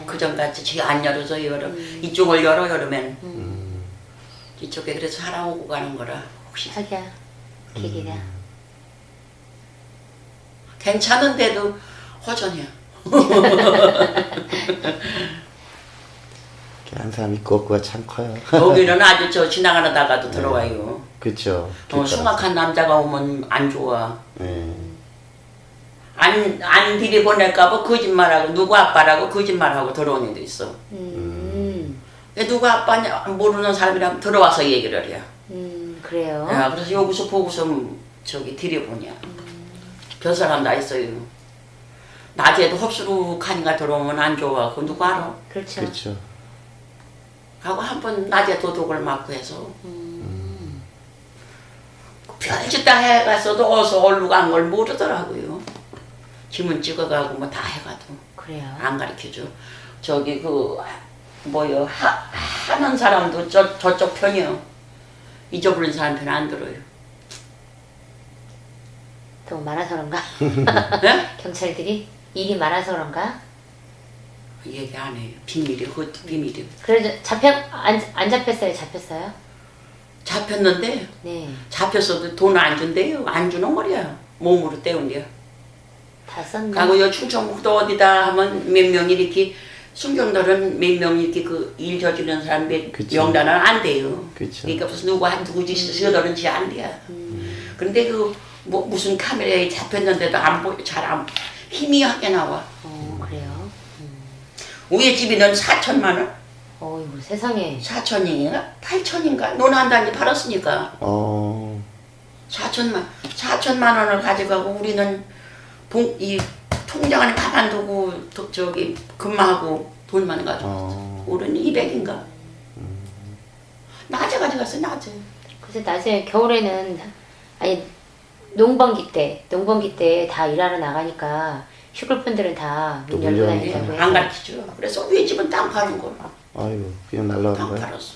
그전같이 지 안 열어서 열어. 이쪽을 열어 열으면 이쪽에 그래서 사람 오고 가는 거라 혹시 자기야 길이야. 괜찮은데도 허전해요. 한 사람 있고 없고가 참 커요. 여기는 아주 저 지나가다가도 들어와요. 그렇죠. 숭악한 남자가 오면 안 좋아. 네. 안 들이보낼까봐 거짓말하고 누구 아빠라고 거짓말하고 들어오는 애도 있어. 누구 아빠냐 모르는 사람이라면 들어와서 얘기를 해요. 그래요. 야, 그래서 여기서 보고서 저기 들여보냐. 별 사람 다 있어요. 낮에도 흡수룩하니까 들어오면 안 좋아. 그거 누구 알아? 그렇죠. 그렇죠. 하고 한 번 낮에 도둑을 맞고 해서 별짓 다 해갔어도 어서 얼룩 안 걸 모르더라고요. 지문 찍어가고 뭐 다 해가도 그래요. 안 가르쳐줘. 저기 그 뭐요 하는 사람도 저쪽 편이요. 잊어버린 사람 편 안 들어요. 더 많아서 그런가? 네? 경찰들이 일이 많아서 그런가? 얘기 안 해요. 비밀이요. 그것도 비밀이요. 그래도 안 잡혔어요? 잡혔어요? 잡혔는데 네. 잡혔어도 돈 안 준대요. 안 주는 거야. 몸으로 때운대요. 다 썼네. 가고 여 충청북도 어디다 하면 몇 명이 이렇게 순경들은 몇 명이 이렇게 그 일 저지르는 사람 몇 명단은 안 돼요. 그쵸. 그러니까 무슨 누구 짓이더든지 안 돼요. 그런데 그 뭐 무슨 카메라에 잡혔는데도 안 보여. 잘 안 희미하게 나와. 그래요? 우리 집에는 4천만 원? 어이구 세상에. 4천인가? 8천인가? 논한단지 팔았으니까. 4천만 원을 가져가고 우리는 이 통장 안에 가만두고 저기 근무하고 돈만 가지고 우리는 200인가? 낮에 가져갔어 낮에. 그래서 낮에 겨울에는 아니 농번기 때 다 일하러 나가니까 슈글분들은 다 문 열고 다니라고 해서 안 가르치죠. 그래서 우리 집은 땅 파는 거. 아이고 그냥 날라오는 땅 거야. 팔았어.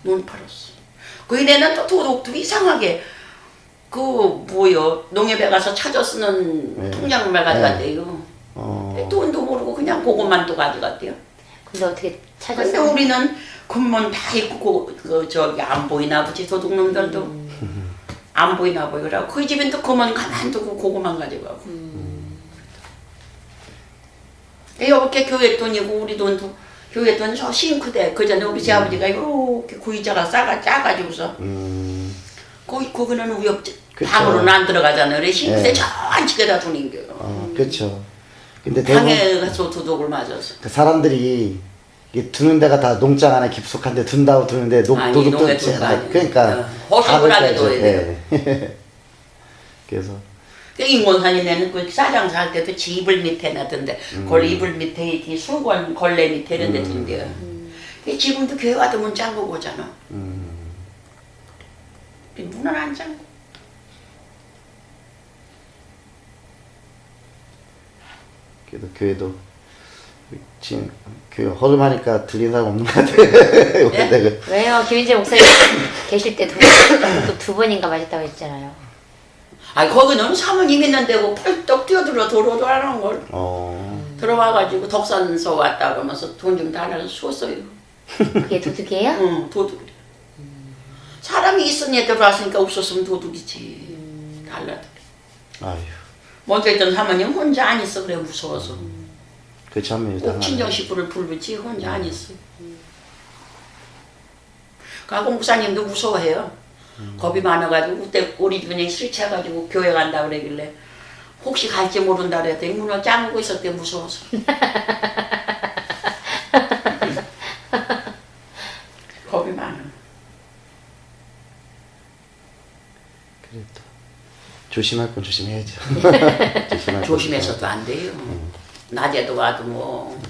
논 팔았어. 그 이래는 또 도둑도 이상하게 그 뭐요 농협에 가서 찾아 쓰는 통장을 가져갔대요. 돈도 모르고 그냥 그것만 또 가져갔대요. 근데 어떻게 근데 찾았어요? 우리는 군문 다 있고 그 저기 안 보이나 보지 도둑놈들도 안 보이나 보여. 그래고 그 집엔 또 그만 가만두고 그거만 가져가고. 이렇게 교회 돈이고 우리 돈도 교회 돈 저 싱크대. 그 전에 우리 시아버지가 이렇게 구이자가 짜가지고서 거기는 우리 옆 방으로는 안 들어가잖아요. 그래 싱크대 저 안쪽에다 두는 거요. 그렇죠. 근데 방에 가서 도둑을 맞았어. 그 사람들이 이게 두는 데가 다 농장 안에 깊숙한데 둔다고 두는데 도둑도 그러니까 허수를 하게 둬야 돼요. 그래서 인곤산이네는 그 사장사 할 때도 지 이불 밑에 놔둔데 걸 이불 밑에 이렇게 수건 걸레 밑에 이런 데 둔대요. 지금도 교회 가도 문 잠그고 오잖아. 문은 안 잠고. 그래도 교회도 지금 교회 허름하니까 들리는 사람 없는 것 같아요. 네? 왜요? 김인재 목사님 계실 때 두 번인가 맞았다고 했잖아요. 아 거기는 사모님 있는 데고 펄떡 뛰어들어 도로도 하는 걸. 들어와가지고 덕산서 왔다 그러면서 돈 좀 달라서 줬어요. 그게 도둑이에요? 응, 도둑이래. 사람이 있으니 들어왔으니까 없었으면 도둑이지. 달라더래. 아휴. 먼저 있던 사모님 혼자 안 있어 그래 무서워서. 그 참이 꼭 친정식구를 부르지 혼자 안 있어. 가고 목사님도 무서워해요. 겁이 많아가지고 그때 우리 분이 술 취해가지고 교회 간다 그러길래 혹시 갈지 모른다 그랬더니 문을 잠그고 있었대 무서워서. 겁이 많아. 그래도 조심할 건 조심해야죠. 조심해서도 안 돼요. 낮에도 가도 뭐.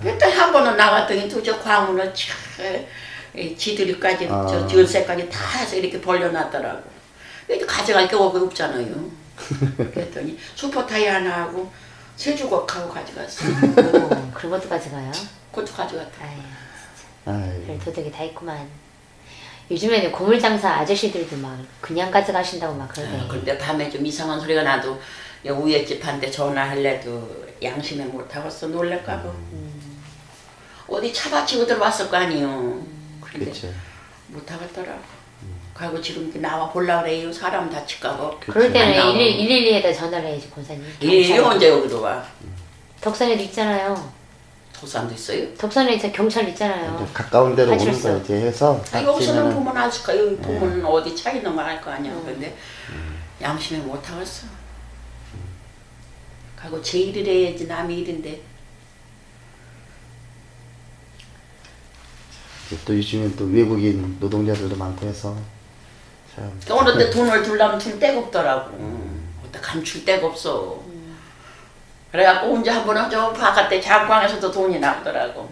그때 한 번은 나갔더니 또 저 광운을 지들이까지 저 열쇠까지 다 해서 이렇게 벌려놨더라고. 근데 가져갈 게 없잖아요. 그랬더니 슈퍼타이 하나 하고 세주걱하고 가져갔어. 그런 것도 가져가요? 그것도 가져갔다. 별 도둑이 다 있구만. 요즘에는 고물장사 아저씨들도 막 그냥 가져가신다고 막 그러네. 근데 밤에 좀 이상한 소리가 나도 위에 집한테 전화할래도 양심에 못하겠어 놀랄까봐. 어디 차받치고 들어왔을 거 아니요. 근데 그렇죠. 못하겠더라고. 그리고 지금 이렇게 나와 보려고 그래요. 사람 다칠까봐. 그럴 때는 안 나오고. 112에다 전화를 해야지 권사님. 이 언제 여기로 와? 덕산에도 있잖아요. 도산도 있어요? 덕산에 이제 경찰 있잖아요. 가까운 데로 오는 파출소. 거 이제 해서 아, 여기서는 닥치면은 보면 알까? 여기 보면 어디 차 있는 거 알 거 아니야. 근데 양심에 못하겠어. 그리고 제 일을 해야지 남의 일인데. 또 요즘엔 또 외국인 노동자들도 많고 해서 참 어느 때 돈을 주려면 줄 데가 없더라고. 어디다 감출 데가 없어. 그래갖고 언제 한번 저 바깥에 장광에서도 돈이 나오더라고.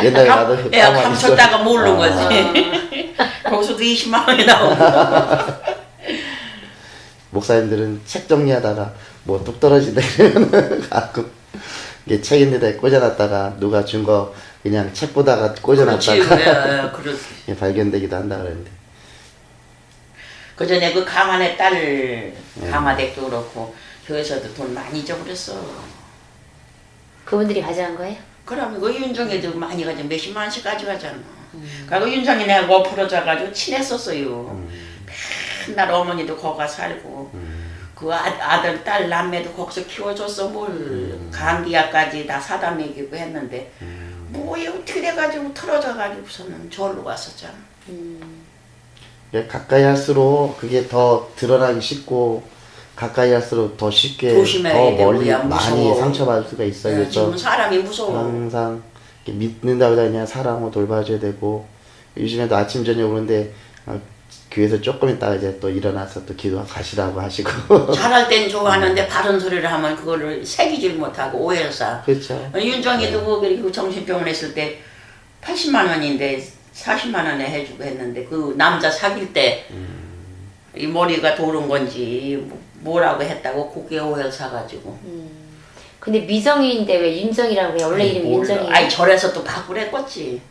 옛날에 나도 예, 감췄다가 모르는 아. 거지. 거기서도 20만 원이 나오고. 목사님들은 책 정리하다가 뭐 뚝 떨어진다 이러면 가끔 이게 책 있는 데 꽂아놨다가 누가 준 거 그냥 책 보다가 그렇지. 꽂아놨다가 그렇지. 발견되기도 한다 그랬는데 그 전에 그 강한의 딸 강화댁도 그렇고 교회에서도 돈 많이 잊어버렸어. 그분들이 가져간 거예요? 그럼 그 윤정이도 많이 가지고 몇십만 원씩 가져가잖아. 그리고 윤정이 내가 뭐 풀어져가지고 친했었어요. 맨날 어머니도 거가 살고 그 아들 딸 남매도 거기서 키워줬어. 뭘 감기약까지 다 사다 먹이고 했는데 뭐에 어떻게 돼가지고 틀어져가지고서는 절로 갔었잖아. 가까이 할수록 그게 더 드러나기 쉽고 가까이 할수록 더 쉽게 조심해야 더 돼, 멀리 우리야, 많이 무서워. 상처받을 수가 있어요. 네, 그래서 지금 사람이 무서워. 항상 이렇게 믿는다고 그냥 사랑으로 돌봐줘야 되고 요즘에도 아침 저녁 오는데 교회에서 조금 있다가 이제 또 일어나서 또 기도 가시라고 하시고 잘할 땐 좋아하는데 바른 소리를 하면 그거를 새기질 못하고 오해를 쌓아. 그렇죠. 윤정이도 그리고 정신병원 했을 때 80만 원인데 40만 원에 해주고 했는데 그 남자 사귈 때 이 머리가 도른 건지 뭐라고 했다고 고개 오해를 사가지고. 근데 미정이인데 왜 윤정이라고 그래? 원래 이름이 윤정이. 아니 절에서 또 바꾸랬겠지.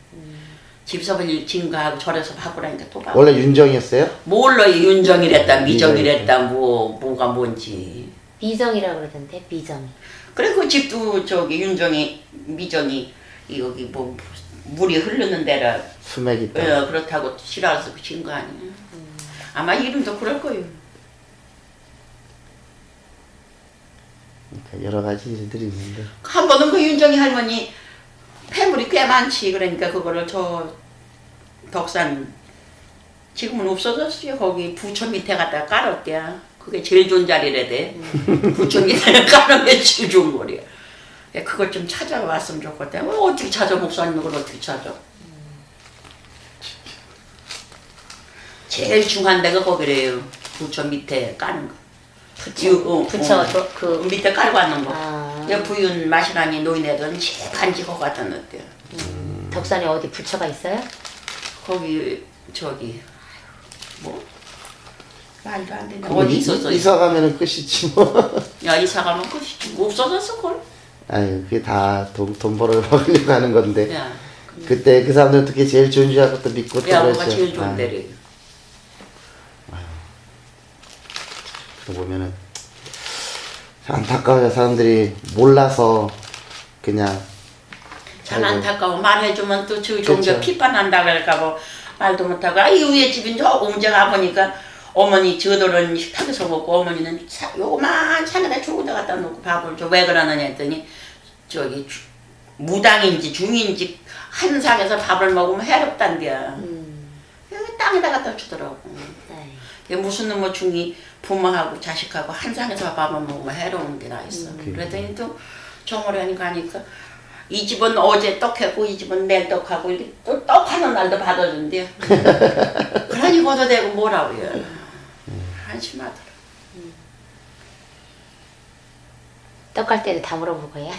집사서 증가하고 절에서 바꾸라니까 또 바꾸. 원래 윤정이었어요? 몰라 윤정이랬다 미정이랬다 뭐가 뭔지. 미정이라고 그러던데 미정이. 그래 그 집도 저기 윤정이 미정이 여기 뭐 물이 흐르는 데라 수맥이 있다. 그렇다고 싫어서 붙인 거 아니야. 아마 이름도 그럴 거예요. 그러니까 여러 가지 일들이 있는데 한 번은 그 윤정이 할머니 폐물이 꽤 많지. 그러니까 그거를 저 덕산 지금은 없어졌어요. 거기 부처 밑에 갖다 깔았대야. 그게 제일 좋은 자리래대. 부처 밑에 깔은 게 제일 좋은 거래요. 그걸 좀 찾아왔으면 좋겠다. 어떻게 찾아 목사님 그걸 어떻게 찾아? 제일 중요한 데가 거기래요. 부처 밑에 까는 거. 부처 그 밑에 깔고 왔는 거. 아. 부인 마시라니 노인네들은 제일 간지고 갖다 놨대요. 덕산에 어디 부처가 있어요? 거기 저기 뭐 말도 안 되네. 그거 어디 있었어? 이사 가면은 끝이지 뭐. 야 이사 가면 끝이지. 없어졌어 그걸. 아니 그게 다 돈 벌어먹으려고 하는 건데 야, 그때 그 사람들 어떻게 제일 좋은 줄 알고 또 믿고 또 야 그랬죠. 뭐가 제일 좋은 데래. 또 보면은 안타까워요. 사람들이 몰라서 그냥 참 아이고. 안타까워. 말해주면 또 저 종교 그쵸. 비판한다 그럴까봐 말도 못하고. 아 이 위에 집인 저 언제 가보니까 어머니 저들은 식탁에서 먹고 어머니는 요만 산에다 좋은 데 갖다 놓고 밥을 줘. 왜 그러느냐 했더니 저기 무당인지 중인지 한 상에서 밥을 먹으면 해롭단디야. 여기 땅에다 갖다 주더라고. 네. 그게 무슨 뭐 중이 부모하고 자식하고 한 상에서 밥을 먹으면 해로운 게 나 있어. 그랬더니 또 정오련이 가니까 이 집은 어제 떡하고 이 집은 내일 떡하고 또 떡하는 날도 받아준대. 그러니 거도 되고 뭐라고요. 한심하더라. 떡갈 때는 다 물어볼 거야.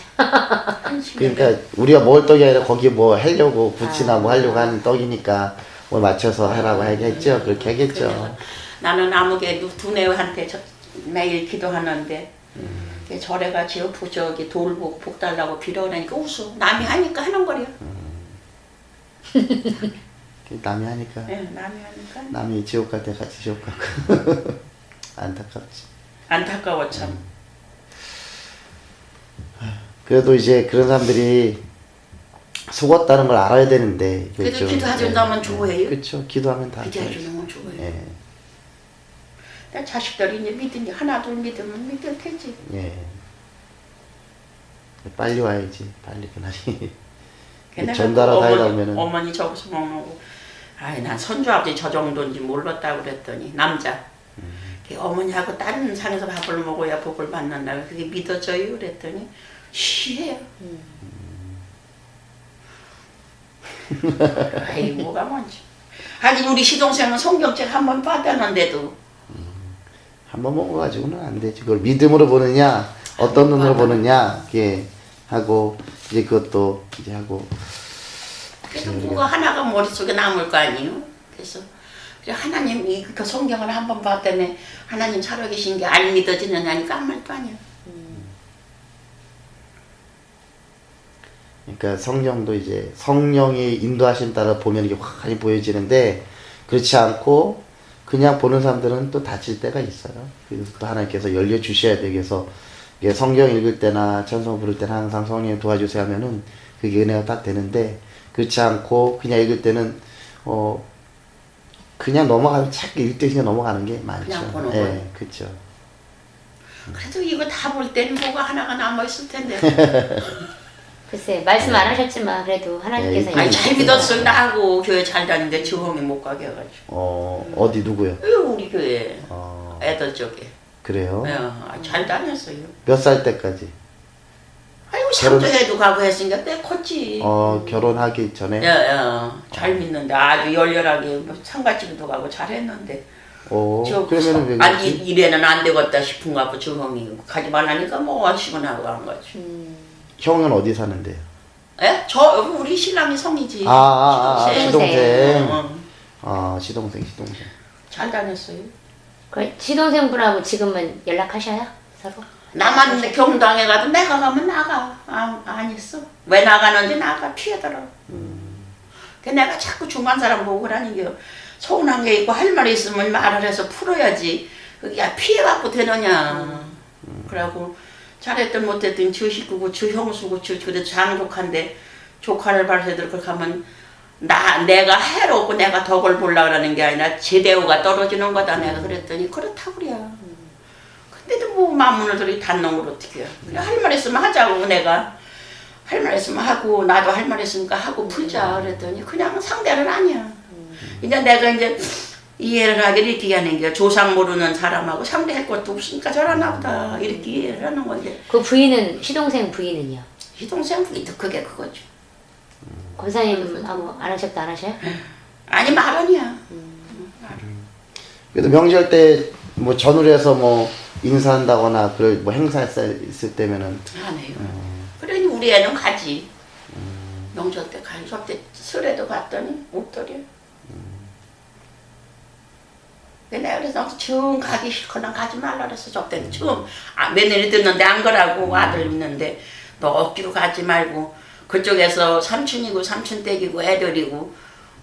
한심해. 그러니까 우리가 먹을 떡이 아니라 거기 뭐 하려고 부치나 뭐 하려고 하는 떡이니까 뭘 맞춰서 하라고 하겠죠. 그렇게 하겠죠. 나는 아무개 두뇌한테 매일 기도하는데 절에 가지 저기 돌 보고 복 달라고 빌어오니까 웃어. 남이 하니까 하는 거려. 남이 하니까 네, 남이 하니까. 남이 지옥 갈 때 같이 지옥 가고 안타깝지. 안타까워 참. 그래도 이제 그런 사람들이 속았다는 걸 알아야 되는데. 그래도 그렇죠. 기도해준다면 좋아해요. 그렇죠. 기도하면 다. 기도해주는 좋아해요. 예. 내 자식들이 이제 믿으니 하나 둘 믿으면 믿을 테지. 예. 빨리 와야지. 빨리 그날이. 전달아 다니려면은. 어머니 저기서 먹고, 아이 난 손주 아버지 저 정도인지 몰랐다고 그랬더니 남자. 그 어머니하고 다른 상에서 밥을 먹어야 복을 받는다고 그게 믿어져요 그랬더니 쉬해요. 아이 뭐가 뭔지. 아니 우리 시동생은 성경책 한 번 받았는데도 한 번 먹어가지고는 안 되지. 그걸 믿음으로 보느냐, 어떤 눈으로 보느냐, 이게 하고, 이제 그것도 이제 하고. 그래도 그거 하나가 머릿속에 남을 거 아니에요. 그래서 하나님 그 성경을 한 번 봤다며 하나님 살아계신 게 안 믿어지느냐니까 아무 말도 아니야. 그러니까 성경도 이제 성령의 인도하심 따라 보면 이게 확하게 보여지는데, 그렇지 않고 그냥 보는 사람들은 또 다칠 때가 있어요. 그래서 또 하나님께서 열려 주셔야 되게 해서 이게 성경 읽을 때나 찬송 부를 때는 항상 성령님 도와주세요 하면은 그게 은혜가 딱 되는데, 그렇지 않고 그냥 읽을 때는 그냥 넘어가면 자꾸 읽듯이 그냥 넘어가는 게 많죠. 그냥 보는 예, 거예요. 그렇죠. 그래도 이거 다 볼 때는 뭐가 하나가 남아있을 텐데. 글쎄 말씀 안 하셨지만 그래도 하나님께서 네. 아니 잘 믿었어. 나하고 교회 잘 다니는데 지홍이 못 가게 해가지고. 어디 누구요? 우리 교회 애들 쪽에. 그래요? 잘 다녔어요. 몇 살 때까지? 아이고 상조회도 가고 했으니까 꽤 컸지. 결혼하기 전에? 잘 믿는데 아주 열렬하게 뭐 상가집도 가고 잘했는데. 그러면은 왜 아니 그러지? 이래는 안 되겠다 싶은가 봐. 주홍이 가지 말라니까 뭐 하시구나 하고 한 거지. 형은 어디 사는데요? 예? 저 우리 신랑이 성이지. 시동생. 응. 시동생. 잘 다녔어요. 그 시동생분하고 지금은 연락하셔요? 서로? 나만 경당에 가도 내가 가면 나가. 안 있어. 왜 나가는지 나가 피하더라. 그 내가 자꾸 중간 사람 보고 그러니까 서운한 게 있고 할 말이 있으면 말을 해서 풀어야지. 그게 피해갖고 되느냐. 그러고 잘했든 못했든 저 식구고 저 형수고 저 그래도 장족한데 조카를 발세들 그렇게 하면 내가 해롭고 내가 덕을 보려고 하는 게 아니라 제대우가 떨어지는 거다 내가 그랬더니 그렇다고 그래. 근데도 뭐 마음문을 들이 단놈을 어떻게 해요. 그래 할 말 있으면 하자고 내가 할 말 있으면 하고 나도 할 말 있으니까 하고 풀자 그랬더니 그냥 상대는 아니야. 이제 내가 이제 이해를 하기를 이렇게 하는 게 조상 모르는 사람하고 상대할 것도 없으니까 저러나 보다 이렇게 이해를 하는 건데. 그 부인은 시동생 부인은요? 시동생 부인도 그게 그거죠. 권사님하고 안 하셨다 안 하셔요? 아니 말은이야. 그래도 명절 때 뭐 전후해서 뭐 인사한다거나 그럴 뭐 행사 있을 때면은 안 해요. 그러니 우리 애는 가지. 명절 때 가요. 저때 설에도 갔더니 없더래. 내가 그래서 처음 가기 싫거나 가지 말라 그랬어. 저때는 처음 며느리 듣는데 안 가라고 아들 있는데 너 억지로 가지 말고 그쪽에서 삼촌이고 삼촌 댁이고 애들이고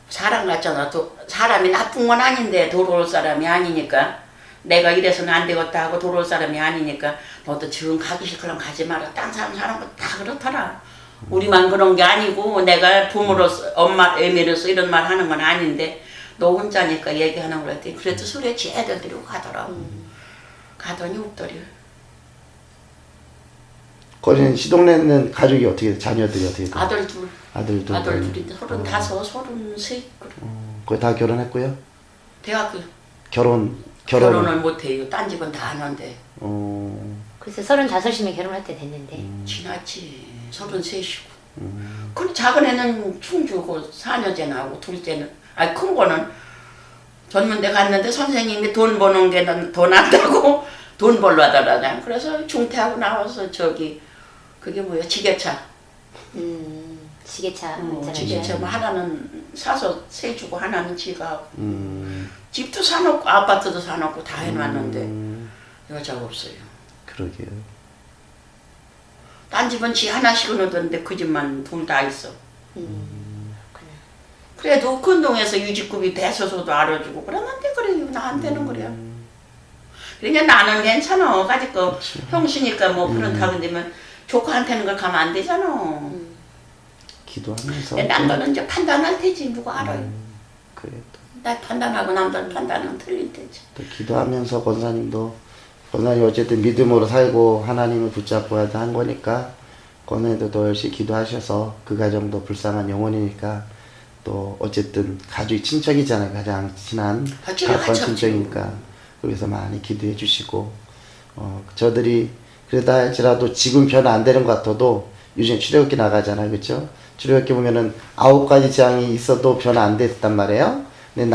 사람 같잖아. 또 사람이 나쁜 건 아닌데 돌아올 사람이 아니니까 내가 이래서는 안 되겠다 하고 돌아올 사람이 아니니까 너도 지금 가기 싫거나 가지 마라. 딴 사람 사는 거 다 그렇더라. 우리만 그런 게 아니고 내가 부모로서 엄마 애미로서 이런 말 하는 건 아닌데 너 혼자니까 얘기하는 거 같더니 그래도 술에 지 애들 데리고 가더라고. 가더니 없더래. 거기는 시동네는 가족이 어떻게 돼요? 자녀들이 어떻게 돼요? 아들 둘. 아들 둘인데 35, 33 그래. 거의 다 결혼했고요? 대학교 결혼을 못해요. 딴 집은 다 하는데. 글쎄 35이면 결혼할 때 됐는데 지났지. 33이고. 그 작은 애는 충주고 4년째 나오고 둘째는 큰 거는 전문대 갔는데 선생님이 돈 버는 게 더 낫다고 돈 벌러 하더라고요. 그래서 중퇴하고 나와서 그게 뭐야 지게차. 지게차 지게차 뭐 하나는 사서 세 주고 하나는 지가 하고. 집도 사놓고 아파트도 사놓고 다 해놨는데 여자가 없어요. 그러게요. 딴 집은 지 하나씩은 얻었는데 그 집만 둘 다 있어. 그래도 큰동에서 유지급이 대서서도 알아주고 그러는데 그래요. 나한테는 그래요. 그러니까 나는 괜찮아. 가지고 형수니까 뭐 그렇다고 되면 조카한테는 걸 가면 안 되잖아. 기도하면서 근데 남들은 이제 판단할 테지 누가 알아요. 그래 나 판단하고 남들 판단은 틀릴 테지. 또 기도하면서 권사님 어쨌든 믿음으로 살고 하나님을 붙잡고 한 거니까 권사님도 더 열심히 기도하셔서 그 가정도 불쌍한 영혼이니까 또 어쨌든 가족이 친척이잖아요. 가장 친한 가까운 친척이니까 그래서 많이 기도해 주시고 저들이 그러다 할지라도 지금 변화 안 되는 것 같아도 요즘 출애굽기 나가잖아요. 그렇죠? 출애굽기 보면은 9가지 재앙이 있어도 변화 안 됐단 말이에요. 근데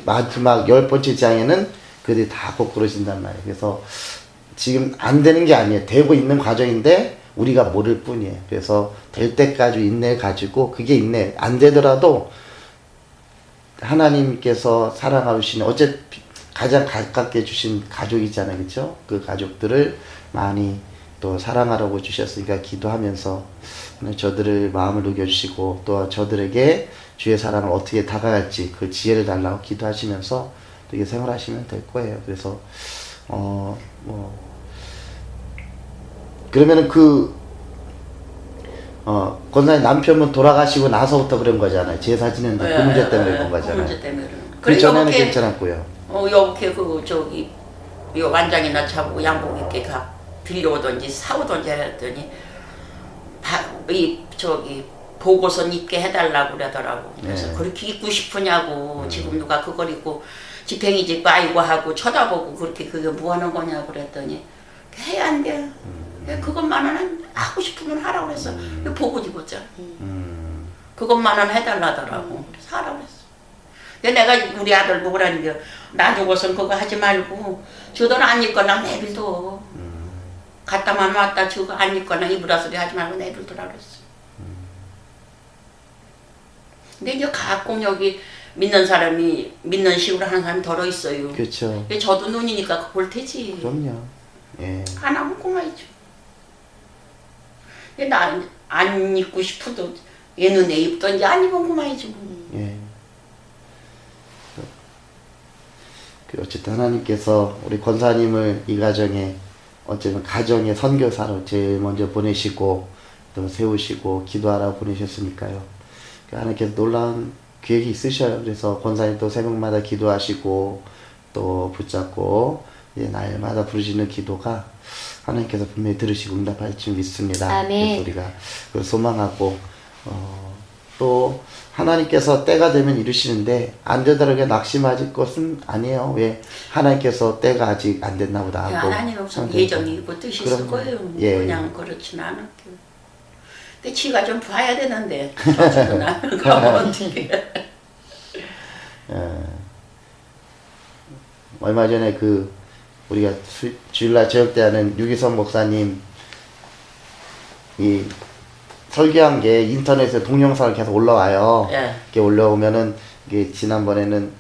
마지막 10번째 재앙에는 그들이 다 거꾸러진단 말이에요. 그래서 지금 안 되는 게 아니에요. 되고 있는 과정인데 우리가 모를 뿐이에요. 그래서 될 때까지 인내를 가지고 그게 인내 안 되더라도 하나님께서 사랑하고 주시는 어쨌든 가장 가깝게 주신 가족이잖아요. 그렇죠? 그 가족들을 많이 또 사랑하라고 주셨으니까 기도하면서 저들을 마음을 녹여주시고 또 저들에게 주의 사랑을 어떻게 다가갈지 그 지혜를 달라고 기도하시면서 이렇게 생활하시면 될 거예요. 그래서 그러면은 권사님 남편분 돌아가시고 나서부터 그런 거잖아요. 제사 지내는데 그 문제 때문에 그런 거잖아요. 그 문제 때문에 그 전에는 괜찮았고요. 여보게 요 완장이나 차고 양복 입게 들려오든지 사오든지 했더니 보고선 입게 해달라고 그러더라고. 그래서 그렇게 입고 싶으냐고. 지금 누가 그걸 입고 지팽이 입고 아이고 하고 쳐다보고 그렇게 그게 뭐 하는 거냐고 그랬더니 해야 안 돼. 그것만은 하고 싶으면 하라고 그랬어. 보고 입었잖아. 그것만은 해달라더라고. 그래서 하라고 그랬어. 근데 내가 우리 아들 보고라는 게 나 죽어선 그거 하지 말고 저들은 안 입거나 내빌둬. 갔다만 왔다 저거 안 입거나 입으라 소리 하지 말고 내빌두라 그랬어. 근데 이제 가끔 여기 믿는 사람이 믿는 식으로 하는 사람이 덜어 있어요. 그렇죠. 저도 눈이니까 볼 테지. 그럼요. 예. 안 하면 고마이죠. 나 안 입고 싶어도 얘는 애 입던지 안 입으면 고마이지. 예. 어쨌든 하나님께서 우리 권사님을 이 가정에 어쩌면 가정의 선교사로 제일 먼저 보내시고 또 세우시고 기도하라고 보내셨으니까요. 하나님께서 놀라운 계획이 있으셔요. 그래서 권사님도 새벽마다 기도하시고 또 붙잡고 날마다 부르시는 기도가 하나님께서 분명히 들으시고 응답할 줄 믿습니다. 아멘. 그래서 우리가 그걸 소망하고 또 하나님께서 때가 되면 이루시는데 안 되더라도 낙심하실 것은 아니에요. 왜? 하나님께서 때가 아직 안 됐나 보다 하고 하나님 없으면 예정이 있고 뜻이 있을 거예요. 예. 그냥 그렇지는 않을게요. 근데 지가 좀 봐야 되는데 저주도 나는 가면 어떻게 얼마 전에 우리가 주일날 저녁 때 하는 유기성 목사님 이 설교한 게 인터넷에 동영상을 계속 올라와요. 예. 이렇게 올라오면은 이게 지난번에는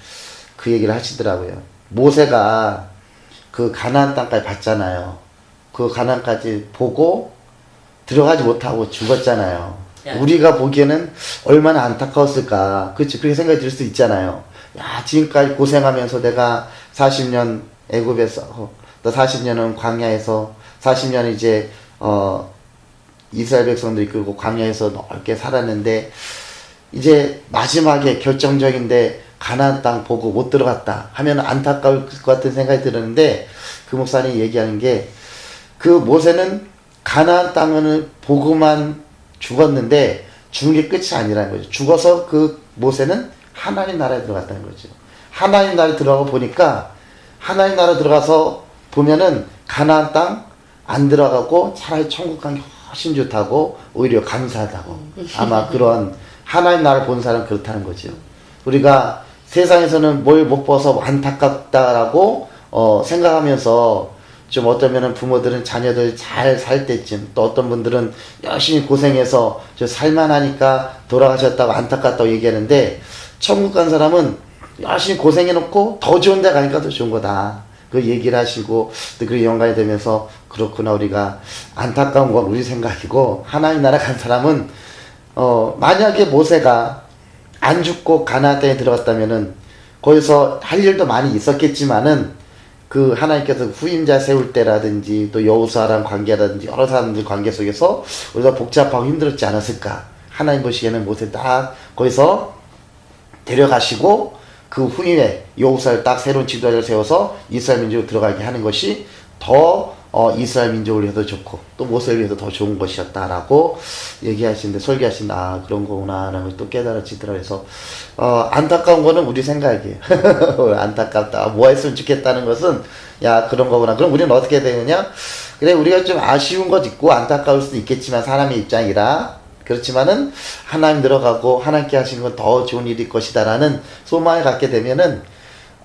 그 얘기를 하시더라고요. 모세가 그 가나안 땅까지 봤잖아요. 그 가나안까지 보고 들어가지 못하고 죽었잖아요. 예. 우리가 보기에는 얼마나 안타까웠을까. 그렇지. 그렇게 생각이 들 수 있잖아요. 야, 지금까지 고생하면서 내가 40년 애굽에서 또 40년은 광야에서 40년 이제 이스라엘 백성들 이끌고 광야에서 넓게 살았는데 이제 마지막에 결정적인데 가나안 땅 보고 못 들어갔다 하면 안타까울 것 같은 생각이 들었는데 그 목사님이 얘기하는 게 그 모세는 가나안 땅을 보고만 죽었는데 죽은 게 끝이 아니라는 거죠. 죽어서 그 모세는 하나님 나라에 들어갔다는 거죠. 하나님 나라에 들어가고 보니까 하나님 나라 들어가서 보면은 가나안 땅 안 들어가고 차라리 천국 간 게 훨씬 좋다고 오히려 감사하다고 아마 그런 하나님 나라를 본 사람은 그렇다는 거죠. 우리가 세상에서는 뭘 못 봐서 안타깝다라고 생각하면서 좀 어떠면은 부모들은 자녀들 잘 살 때쯤 또 어떤 분들은 열심히 고생해서 저 살만하니까 돌아가셨다고 안타깝다고 얘기하는데 천국 간 사람은 열심히 고생해놓고 더 좋은 데 가니까 더 좋은 거다. 그 얘기를 하시고 또 그 연관이 되면서 그렇구나 우리가 안타까운 건 우리 생각이고 하나님 나라 간 사람은 만약에 모세가 안 죽고 가나안 땅에 들어갔다면은 거기서 할 일도 많이 있었겠지만은 그 하나님께서 후임자 세울 때라든지 또 여호수아랑 관계라든지 여러 사람들 관계 속에서 우리가 복잡하고 힘들었지 않았을까. 하나님 보시기에는 모세 딱 거기서 데려가시고 그 후임에 여호수아를 딱 새로운 지도자를 세워서 이스라엘 민족으로 들어가게 하는 것이 더 이스라엘 민족을 위해서 좋고 또 모세를 위해서 더 좋은 것이었다라고 얘기하시는데 설교하시는데 아 그런 거구나 라는 걸 또 깨달아지더라고요. 그래서 안타까운 거는 우리 생각이에요. 안타깝다. 뭐 했으면 좋겠다는 것은 야 그런 거구나. 그럼 우리는 어떻게 되느냐? 그래 우리가 좀 아쉬운 것 있고 안타까울 수도 있겠지만 사람의 입장이라 그렇지만은 하나님 들어가고 하나님께 하신 건 더 좋은 일일 것이다라는 소망을 갖게 되면은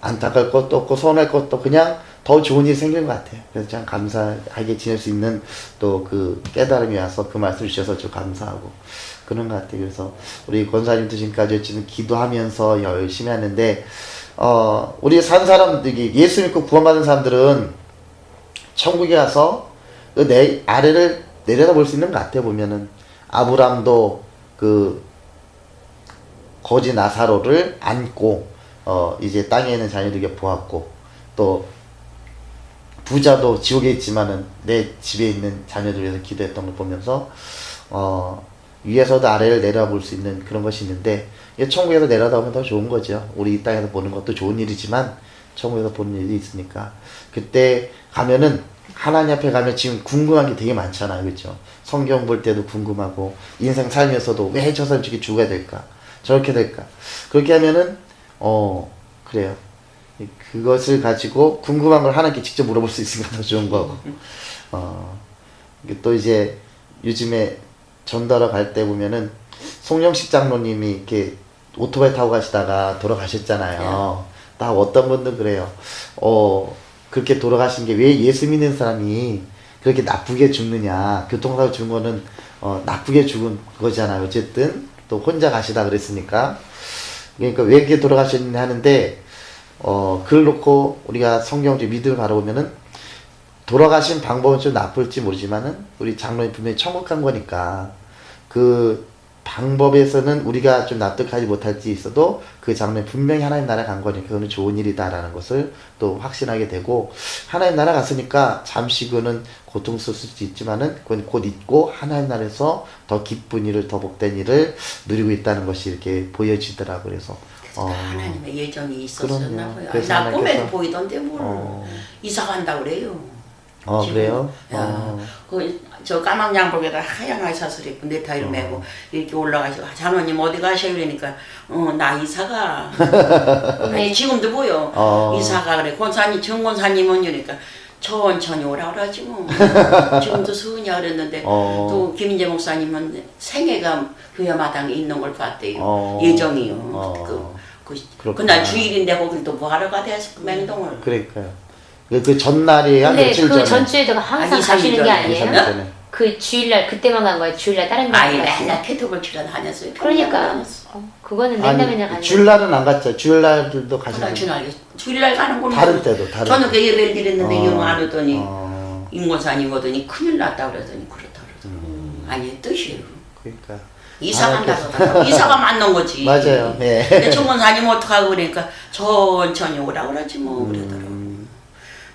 안타까울 것도 없고 서운할 것도 그냥 더 좋은 일이 생기는 것 같아요. 그래서 참 감사하게 지낼 수 있는 또 그 깨달음이 와서 그 말씀 주셔서 좀 감사하고 그런 것 같아요. 그래서 우리 권사님도 지금까지 지금 기도하면서 열심히 하는데 우리 산 사람들이 예수 믿고 구원받은 사람들은 천국에 가서 내 아래를 내려다볼 수 있는 것 같아요. 보면은 아브람도 그 거지 나사로를 안고 이제 땅에 있는 자녀들에게 보았고 또 부자도 지옥에 있지만은 내 집에 있는 자녀들 위해서 기도했던 걸 보면서 위에서도 아래를 내려볼 수 있는 그런 것이 있는데 천국에서 내려다보면 더 좋은 거죠. 우리 이 땅에서 보는 것도 좋은 일이지만 천국에서 보는 일이 있으니까 그때 가면은 하나님 앞에 가면 지금 궁금한 게 되게 많잖아요. 그렇죠? 성경 볼 때도 궁금하고 인생 살면서도 왜 저 사람 저렇게 죽어야 될까? 저렇게 될까? 그렇게 하면은 그래요. 그것을 가지고 궁금한 걸 하나님께 직접 물어볼 수 있으니까 더 좋은 거고. 또 이제 요즘에 전도하러 갈 때 보면은 송영식 장로님이 이렇게 오토바이 타고 가시다가 돌아가셨잖아요. 딱 어떤 분들 그래요. 그렇게 돌아가신 게 왜 예수 믿는 사람이 그렇게 나쁘게 죽느냐. 교통사고 죽은 거는 나쁘게 죽은 거잖아요. 어쨌든 또 혼자 가시다 그랬으니까. 그러니까 왜 그렇게 돌아가셨느냐 하는데 그걸 놓고 우리가 성경적 믿음을 바라보면은 돌아가신 방법은 좀 나쁠지 모르지만은 우리 장로님 분명히 천국 간 거니까 그 방법에서는 우리가 좀 납득하지 못할지 있어도 그 장로님 분명히 하나님 나라 간 거니까 그거는 좋은 일이다라는 것을 또 확신하게 되고 하나님 나라 갔으니까 잠시 그거는 고통스러울 수도 있지만은 그건 곧 잊고 하나님 나라에서 더 기쁜 일을 더 복된 일을 누리고 있다는 것이 이렇게 보여지더라고요. 그래서 하나님의 예정이 있었었나 봐요. 그래서 나 꿈에도 하나님께서- 보이던데 뭘 이사 간다 그래요. 지금. 그래요? 저 까만 양복에다 하얀 아이사슬 입고 네타이를 메고 이렇게 올라가시고 장로님 어디 가셔요? 그러니까 나 이사가 아니, 지금도 보여. 이사가 그래. 권사님 정권사님은 그러니까 천천히 오라 그러지 뭐. 지금도 수은이야 그랬는데 또 김인재 목사님은 생애가 교회 마당에 있는 걸 봤대요. 예정이요. 그날 주일인데 거길 또 뭐하러 가대 맹동을. 그러니까요. 그 전날이 한 근데 며칠 그 전에. 전주에도 항상 아니, 2, 3일 가시는 게 전에. 아니에요? 2, 3일 전에. 그 주일날 그때만 간 거예요? 주일날 다른 날 아니 갔어요? 맨날 캐터블 출연하면서 그러니까 그거는 맨날 맨날 가는 주일날은 안 갔죠. 주일날들도 가시는 주일날 가는 거는 다른 때도 다른 저녁에 예배를 드렸는데 영 안 오더니 어, 임권사님 오더니 큰일 났다 그러더니 그렇다 그러더니 아니 뜻이에요. 그러니까 이사 간다고 이사가 맞는 거지. 맞아요. 예. 근데 정권사님 어떡하고 그러니까 천천히 오라 그러지 뭐 그러더라고.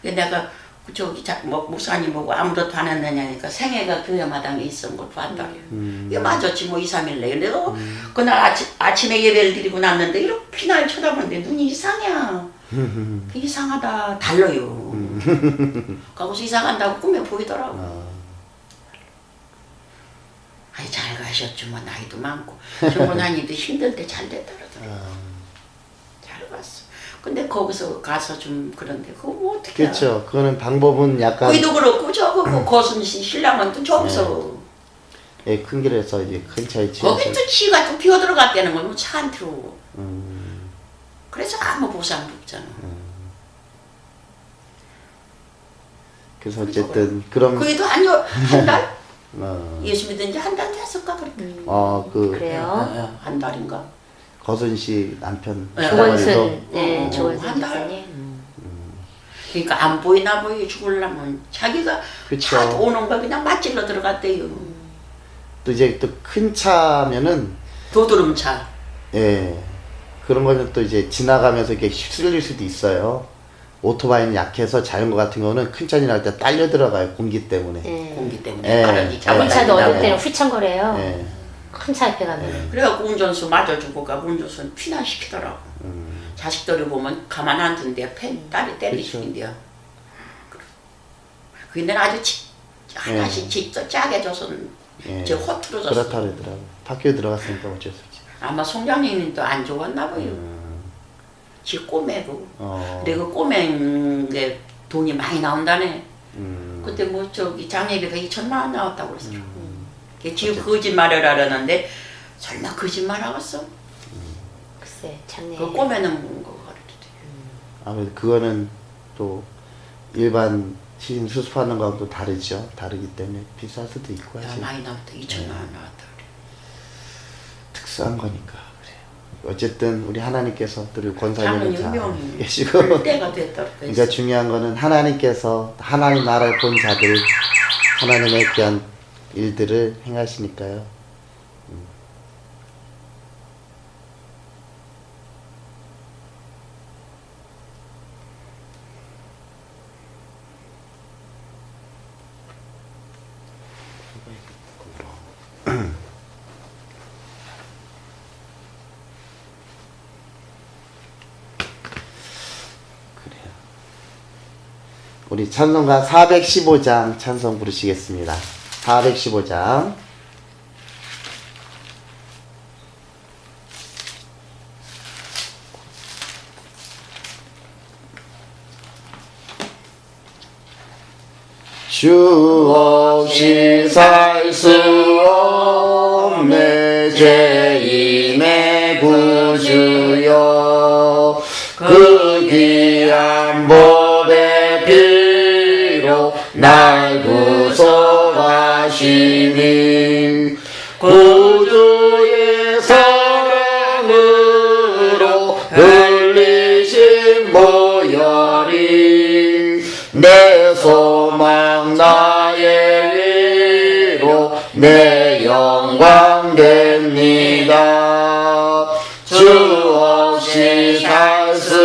근데 내가 저기 목사님 보고 아무것도 안 했느냐니까 생애가 교회 마당에 있었던 걸 봤다. 이게 맞았지 뭐 2, 3일 내에. 내가 그날 아침에 예배를 드리고 났는데 이렇게 피날 쳐다보는데 눈이 이상해. 이상하다. 달라요. 거기서 이사 간다고 꿈에 보이더라고. 아니 잘 가셨죠. 뭐 나이도 많고. 정권사님도 힘들 때 잘 됐다 그러더라고. 잘 갔어. 근데 거기서 가서 좀 그런데 그거 뭐 어떻게 그렇죠. 그거는 방법은 약간 거기도 그렇고 저거 뭐 거순신 신랑은 또 저기서 예, 큰 길에서 이제 큰 차에 거기 또 지가 또 비어 들어갔다는 건 차 안 들어오고 그래서 아무 보상도 없잖아. 그래서 어쨌든 그럼 거기도 한 달? 어, 예수 믿은 지 한 달 됐을까 그렇게. 그 그래요? 한 달인가. 거순 씨 남편 조원순 네 한 조원순 달. 집사님 그러니까 안 보이나 보이 죽으려면 자기가 그쵸. 차 오는 거 그냥 맞질러 들어갔대요. 또 이제 또 큰 차면은 도드름차. 예 그런 거는 또 이제 지나가면서 이렇게 휩쓸릴 수도 있어요. 오토바이는 약해서 자전거 같은 경우는 큰 차이 날 때 딸려 들어가요. 공기 때문에. 예. 공기 때문에 예. 빠르게 잡아 우리 차도 다닌다고. 어떨 때는 휘청거려요. 예. 큰 차 앞에 가면. 그래갖고 운전수 맞아주고 가 운전수는 피난시키더라고. 자식들이 보면 가만 안 둔대. 딸이 때리시긴데요. 근데 아주 하나씩 직접 짜게 줘서는 예. 저 허투루 줬어. 그렇다 그러더라고. 학교에 들어갔으니까 어쩔 수 없지. 아마 송장님이 또 안 좋았나 봐요. 지 꼬매고. 근데 그 꼬맨 게 돈이 많이 나온다네. 그때 뭐 저기 장례비가 2천만 원 나왔다고 그랬어요. 지금 거짓말을 하려는데 설마 거짓말 하겠어? 글쎄 장례. 그 꼬매는 거 가르쳐도 아무래도 그거는 또 일반 시신 수습하는 거하고 또 다르죠. 다르기 때문에 비쌀 수도 있고 야, 하지. 많이 나왔다. 2천만 원 나왔다 그래. 특수한 거니까 그래요. 어쨌든 우리 하나님께서 또 우리 권사님을 장로님 잘 운명이 계시고 때가 됐다. 그러니까 중요한 거는 하나님께서 하나님 나라를 본 자들 하나님의 귀한 일들을 행하시니까요. 우리 찬송가 415장 찬송 부르시겠습니다. 415장. 주 없이 살 수 없네 죄인의 구주여 그 귀한 법의 피로 날 구속하시니 구주의 사랑으로 흘리신 보혈이 내 소망 나의 위로 내 영광 됩니다. 주 없이 살 수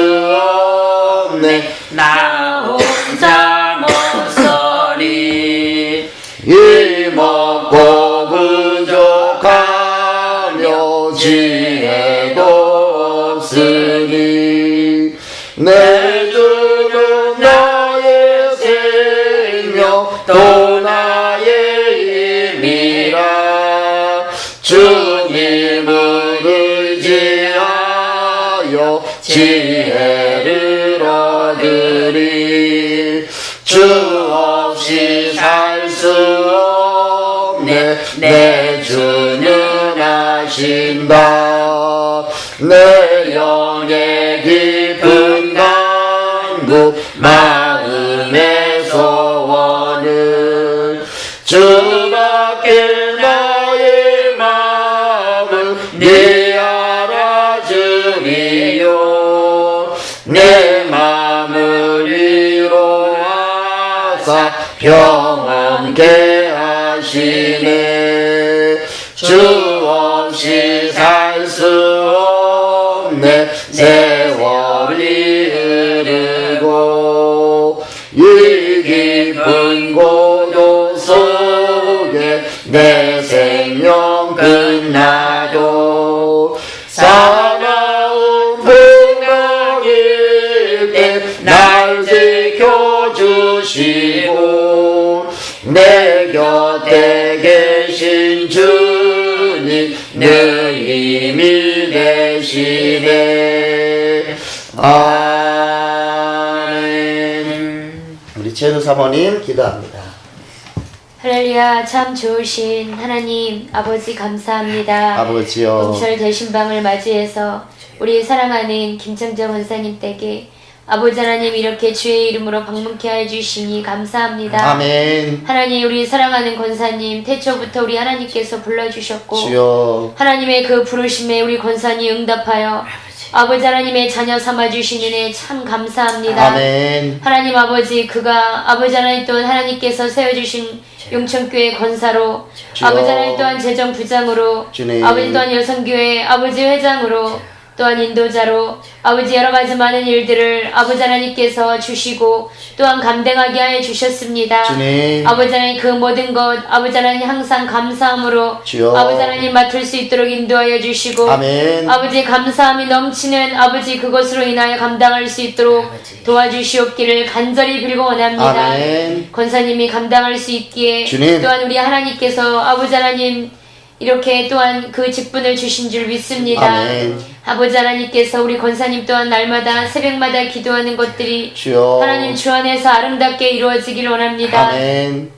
없네 나 혼자 못 서리. 이 먹고 부족하며 지혜도 없으니 내 주는 나의 생명 또 나의 힘이라 주님을 의지하여 지혜를 얻으리 주 없이 살 수 없네 내 주는 아신다 내 영의 깊은 간구 마음의 소원은 주밖에 나의 마음을 네 알아주리요 내 마음을 위로하사 평안케 하시네 주 없이 살 수 없네 세월이 흐르고 이 깊은 고도 속에 내 생명 끝나도 사나운 풍랑일 때 날 지켜주시고 내 곁에 계신 주님 늘 힘이 되시네 아멘. 우리 최수 사모님 기도합니다. 할렐루야. 참 좋으신 하나님 아버지 감사합니다. 아버지요 봄철 대신방을 맞이해서 우리 사랑하는 김청정 원사님 댁에 아버지 하나님 이렇게 주의 이름으로 방문케 해주시니 감사합니다. 아멘. 하나님 우리 사랑하는 권사님 태초부터 우리 하나님께서 불러주셨고 주여 하나님의 그 부르심에 우리 권사님 응답하여 아버지 하나님의 자녀 삼아주신 은혜 참 감사합니다. 아멘. 하나님 아버지 그가 아버지 하나님 또한 하나님께서 세워주신 용천교회 권사로 주여. 아버지 하나님 또한 재정부장으로 주님. 아버지 또한 여성교회 아버지 회장으로 또한 인도자로 아버지 여러 가지 많은 일들을 아버지 하나님께서 주시고 또한 감당하게 하여 주셨습니다. 주님. 아버지 하나님 그 모든 것 아버지 하나님 항상 감사함으로 주여. 아버지 하나님 맡을 수 있도록 인도하여 주시고 아멘. 아버지 감사함이 넘치는 아버지 그것으로 인하여 감당할 수 있도록 도와주시옵기를 간절히 빌고 원합니다. 아멘. 권사님이 감당할 수 있기에 주님. 또한 우리 하나님께서 아버지 하나님 이렇게 또한 그 직분을 주신 줄 믿습니다. 아멘. 아버지 하나님께서 우리 권사님 또한 날마다 새벽마다 기도하는 것들이 주여. 하나님 주 안에서 아름답게 이루어지길 원합니다. 아멘.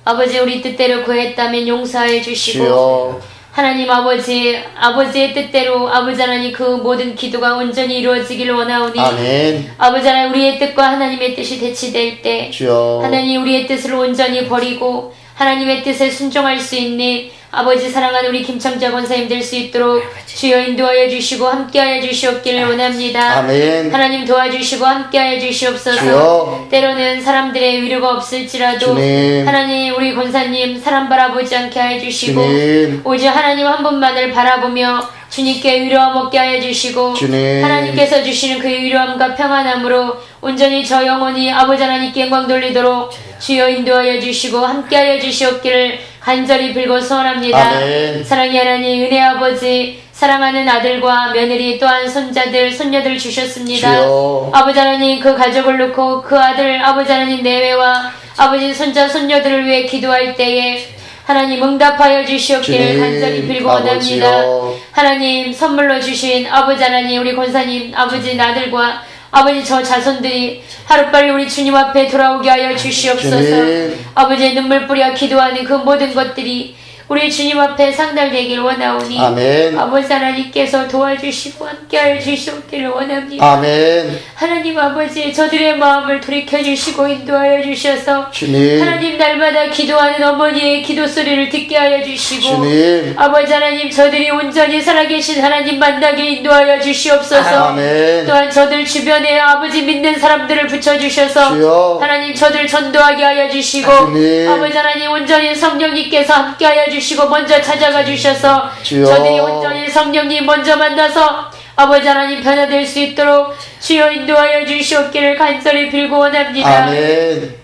아버지 우리 뜻대로 구했다면 용서해 주시고 주여. 하나님 아버지의 뜻대로 아버지 하나님 그 모든 기도가 온전히 이루어지길 원하오니 아멘. 아버지 하나님 우리의 뜻과 하나님의 뜻이 대치될 때 주여. 하나님 우리의 뜻을 온전히 버리고 하나님의 뜻에 순종할 수 있는 아버지 사랑하는 우리 김창자 권사님 될 수 있도록 주여 인도하여 주시고 함께하여 주시옵기를 원합니다. 아멘. 하나님 도와주시고 함께하여 주시옵소서. 주여. 때로는 사람들의 위로가 없을지라도 주님. 하나님 우리 권사님 사람 바라보지 않게 하여 주시고 주님. 오직 하나님 한 분만을 바라보며 주님께 위로함 얻게 하여 주시고 주님. 하나님께서 주시는 그 위로함과 평안함으로 온전히 저 영혼이 아버지 하나님께 영광 돌리도록 주여 인도하여 주시고 함께하여 주시옵기를 간절히 빌고 소원합니다. 아멘. 사랑의 하나님 은혜 아버지 사랑하는 아들과 며느리 또한 손자들 손녀들 주셨습니다. 주여. 아버지 하나님 그 가족을 놓고 그 아들 아버지 하나님 내외와 아버지 손자 손녀들을 위해 기도할 때에 하나님 응답하여 주시옵기를 주님, 간절히 빌고 원합니다. 아버지여. 하나님 선물로 주신 아버지 하나님 우리 권사님 아버지 아들과 아버지 저 자손들이 하루빨리 우리 주님 앞에 돌아오게 하여 주시옵소서. 주님. 아버지의 눈물 뿌려 기도하는 그 모든 것들이 우리 주님 앞에 상달되길 원하오니 아멘. 아버지 하나님께서 도와주시고 함께하여 주시옵기를 원합니다. 아멘. 하나님 아버지 저들의 마음을 돌이켜주시고 인도하여 주셔서 주님. 하나님 날마다 기도하는 어머니의 기도 소리를 듣게 하여 주시고 주님. 아버지 하나님 저들이 온전히 살아계신 하나님 만나게 인도하여 주시옵소서. 아멘. 또한 저들 주변에 아버지 믿는 사람들을 붙여주셔서 주여. 하나님 저들 전도하게 하여 주시고 주님. 아버지 하나님 온전히 성령님께서 함께하여 주시고 먼저 찾아가 주셔서 주여. 저들이 온전히 성령님 먼저 만나서 아버지 하나님 변화될 수 있도록 주여 인도하여 주시옵기를 간절히 빌고 원합니다. 아멘.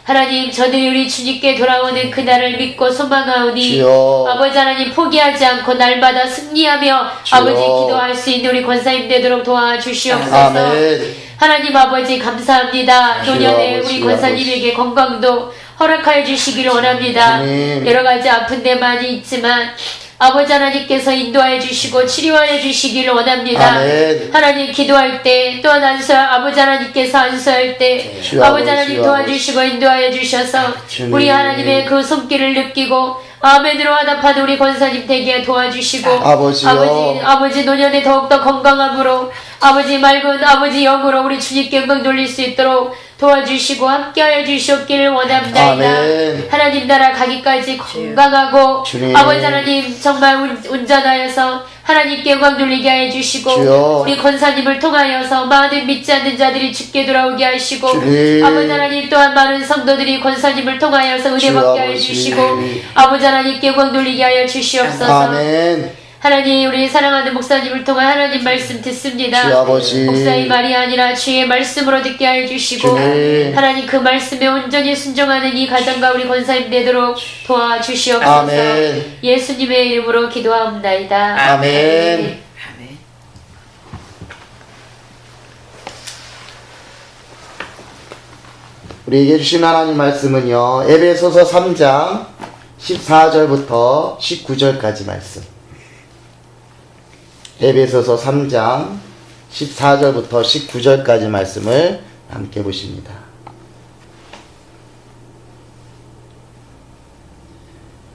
하나님 저들이 우리 주님께 돌아오는 그날을 믿고 소망하오니 주여. 아버지 하나님 포기하지 않고 날마다 승리하며 주여. 아버지 기도할 수 있는 우리 권사님 되도록 도와주시옵소서. 아멘. 하나님 아버지 감사합니다. 주여 노년에 아버지, 우리 권사님에게 건강도 허락하여 주시기를 원합니다. 주님. 여러 가지 아픈 데 많이 있지만 아버지 하나님께서 인도하여 주시고 치료하여 주시기를 원합니다. 아멘. 하나님 기도할 때 또한 아버지 하나님께서 안수할 때 주여 아버지 아버지, 하나님 주여 도와주시고 인도하여 주셔서 주님. 우리 하나님의 그 손길을 느끼고 아멘으로 화답하는 우리 권사님 되게 도와주시고 아버지요. 아버지 노년에 더욱더 건강함으로 아버지 맑은 아버지 영으로 우리 주님께 영광 돌릴 수 있도록 도와주시고 함께하여 주시옵기를 원합니다. 아멘. 하나님 나라 가기까지 건강하고 주님. 아버지 하나님 정말 운전하여서 하나님께 영광 돌리게 하여 주시고 주여. 우리 권사님을 통하여서 많은 믿지 않는 자들이 죽게 돌아오게 하시고 주님. 아버지 하나님 또한 많은 성도들이 권사님을 통하여서 은혜 주여 받게 하여 아버지. 주시고 아버지 하나님께 영광 돌리게 하여 주시옵소서. 아멘. 하나님 우리 사랑하는 목사님을 통한 하나님 말씀 듣습니다. 주여 아버지. 목사의 말이 아니라 주의 말씀으로 듣게 하여 주시고 주님. 하나님 그 말씀에 온전히 순종하는 이 가정과 우리 권사님 되도록 도와주시옵소서. 아멘. 예수님의 이름으로 기도하옵나이다. 아멘. 아멘. 우리에게 주신 하나님 말씀은요, 에베소서 3장 14절부터 19절까지 말씀. 에베소서 3장 14절부터 19절까지 말씀을 함께 보십니다.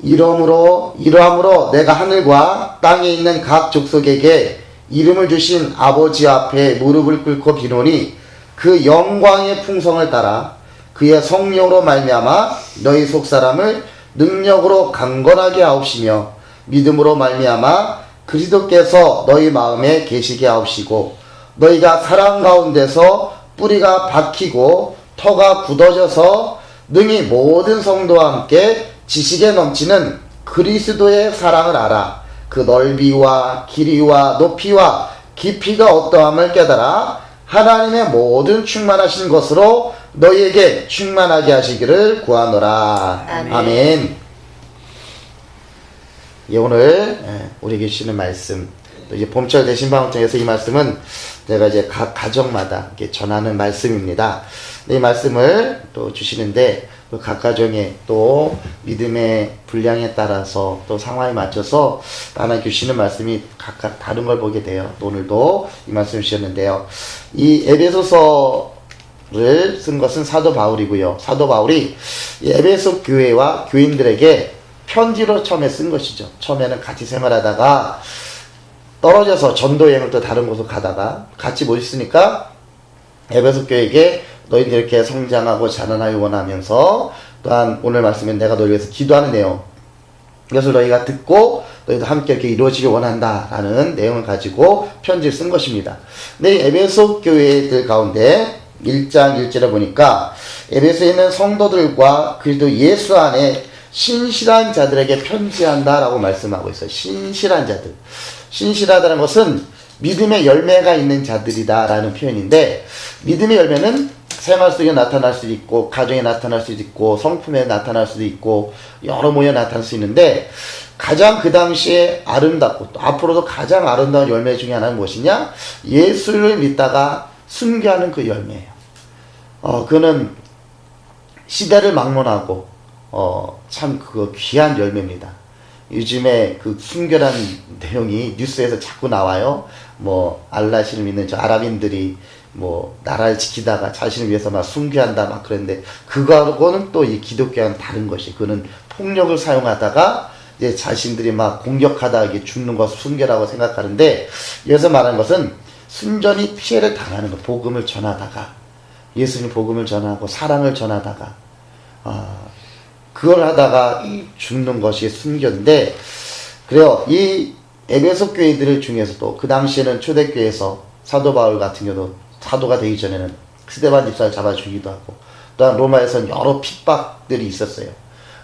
이러함으로 내가 하늘과 땅에 있는 각 족속에게 이름을 주신 아버지 앞에 무릎을 꿇고 비노니 그 영광의 풍성을 따라 그의 성령으로 말미암아 너희 속사람을 능력으로 강건하게 하옵시며 믿음으로 말미암아 그리스도께서 너희 마음에 계시게 하옵시고 너희가 사랑 가운데서 뿌리가 박히고 터가 굳어져서 능히 모든 성도와 함께 지식에 넘치는 그리스도의 사랑을 알아 그 넓이와 길이와 높이와 깊이가 어떠함을 깨달아 하나님의 모든 충만하신 것으로 너희에게 충만하게 하시기를 구하노라. 아멘. 예, 오늘 우리에게 주시는 말씀, 또 이제 봄철 대신방송에서 이 말씀은 제가 이제 각 가정마다 이렇게 전하는 말씀입니다. 이 말씀을 또 주시는데 또 각 가정의 또 믿음의 분량에 따라서 또 상황에 맞춰서 하나님 주시는 말씀이 각각 다른 걸 보게 돼요. 오늘도 이 말씀을 주셨는데요. 이 에베소서를 쓴 것은 사도 바울이고요. 사도 바울이 이 에베소 교회와 교인들에게 편지로 처음에 쓴 것이죠. 처음에는 같이 생활하다가 떨어져서 전도여행을 또 다른 곳으로 가다가 같이 못 있으니까 에베소 교회에게 너희들 이렇게 성장하고 자라나길 원하면서 또한 오늘 말씀은 내가 너희 위해서 기도하는 내용, 이것을 너희가 듣고 너희도 함께 이렇게 이루어지길 원한다 라는 내용을 가지고 편지를 쓴 것입니다. 근데 에베소 교회들 가운데 1장 1절에 보니까 에베소에 있는 성도들과 그리스도 예수 안에 신실한 자들에게 편지한다 라고 말씀하고 있어요. 신실한 자들. 신실하다는 것은 믿음의 열매가 있는 자들이다 라는 표현인데, 믿음의 열매는 생활 속에 나타날 수도 있고 가정에 나타날 수도 있고 성품에 나타날 수도 있고 여러 모에 나타날 수 있는데, 가장 그 당시에 아름답고 또 앞으로도 가장 아름다운 열매 중에 하나는 무엇이냐? 예수를 믿다가 순교하는 그 열매예요. 그는 시대를 막론하고 참 그거 귀한 열매입니다. 요즘에 그 순교라는 내용이 뉴스에서 자꾸 나와요. 뭐 알라신을 믿는 저 아랍인들이 뭐 나라를 지키다가 자신을 위해서 막 순교한다 막 그랬는데, 그거하고는 또 이 기독교와는 다른 것이, 그는 폭력을 사용하다가 이제 자신들이 막 공격하다 이게 죽는 것을 순교라고 생각하는데, 여기서 말하는 것은 순전히 피해를 당하는 것, 복음을 전하다가 예수님 복음을 전하고 사랑을 전하다가 그걸 하다가 죽는 것이 순교인데, 그래요. 이 에베소 교회들 중에서도 그 당시에는 초대교회에서 사도 바울 같은 경우도 사도가 되기 전에는 스데반 집사를 잡아 죽이기도 하고, 또한 로마에서는 여러 핍박들이 있었어요.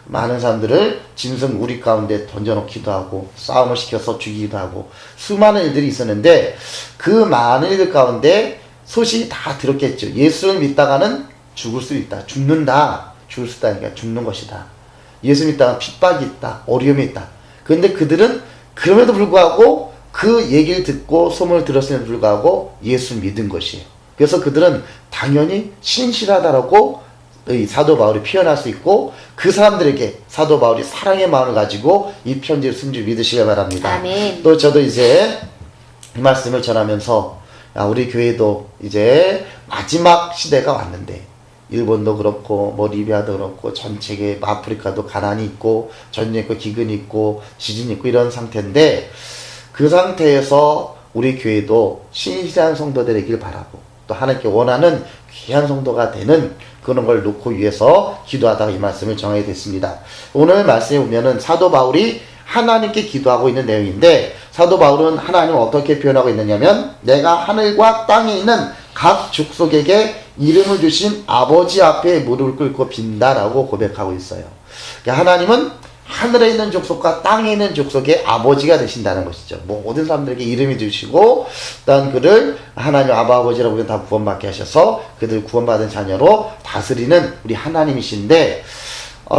많은 사람들을 짐승 우리 가운데 던져놓기도 하고 싸움을 시켜서 죽이기도 하고 수많은 일들이 있었는데, 그 많은 일들 가운데 소식이 다 들었겠죠. 예수를 믿다가는 죽을 수 있다. 죽는다. 죽을 수 있다니까 죽는 것이다. 예수 믿다가 핍박이 있다. 어려움이 있다. 그런데 그들은 그럼에도 불구하고 그 얘기를 듣고 소문을 들었음에도 불구하고 예수 믿은 것이에요. 그래서 그들은 당연히 신실하다라고 이 사도 바울이 표현할 수 있고, 그 사람들에게 사도 바울이 사랑의 마음을 가지고 이 편지를 쓴 줄 믿으시길 바랍니다. 아멘. 또 저도 이제 이 말씀을 전하면서 우리 교회도 이제 마지막 시대가 왔는데, 일본도 그렇고 뭐 리비아도 그렇고 전 세계 아프리카도 가난이 있고 전쟁 있고 기근이 있고 지진이 있고 이런 상태인데, 그 상태에서 우리 교회도 신실한 성도들 되길 바라고, 또 하나님께 원하는 귀한 성도가 되는 그런 걸 놓고 위해서 기도하다가 이 말씀을 정하게 됐습니다. 오늘 말씀에 보면은 사도 바울이 하나님께 기도하고 있는 내용인데, 사도 바울은 하나님을 어떻게 표현하고 있느냐면, 내가 하늘과 땅에 있는 각 족속에게 이름을 주신 아버지 앞에 무릎을 꿇고 빈다라고 고백하고 있어요. 그러니까 하나님은 하늘에 있는 족속과 땅에 있는 족속의 아버지가 되신다는 것이죠. 모든 사람들에게 이름이 주시고, 또한 그를 하나님 아버지라고 부르면 다 구원받게 하셔서 그들 구원받은 자녀로 다스리는 우리 하나님이신데,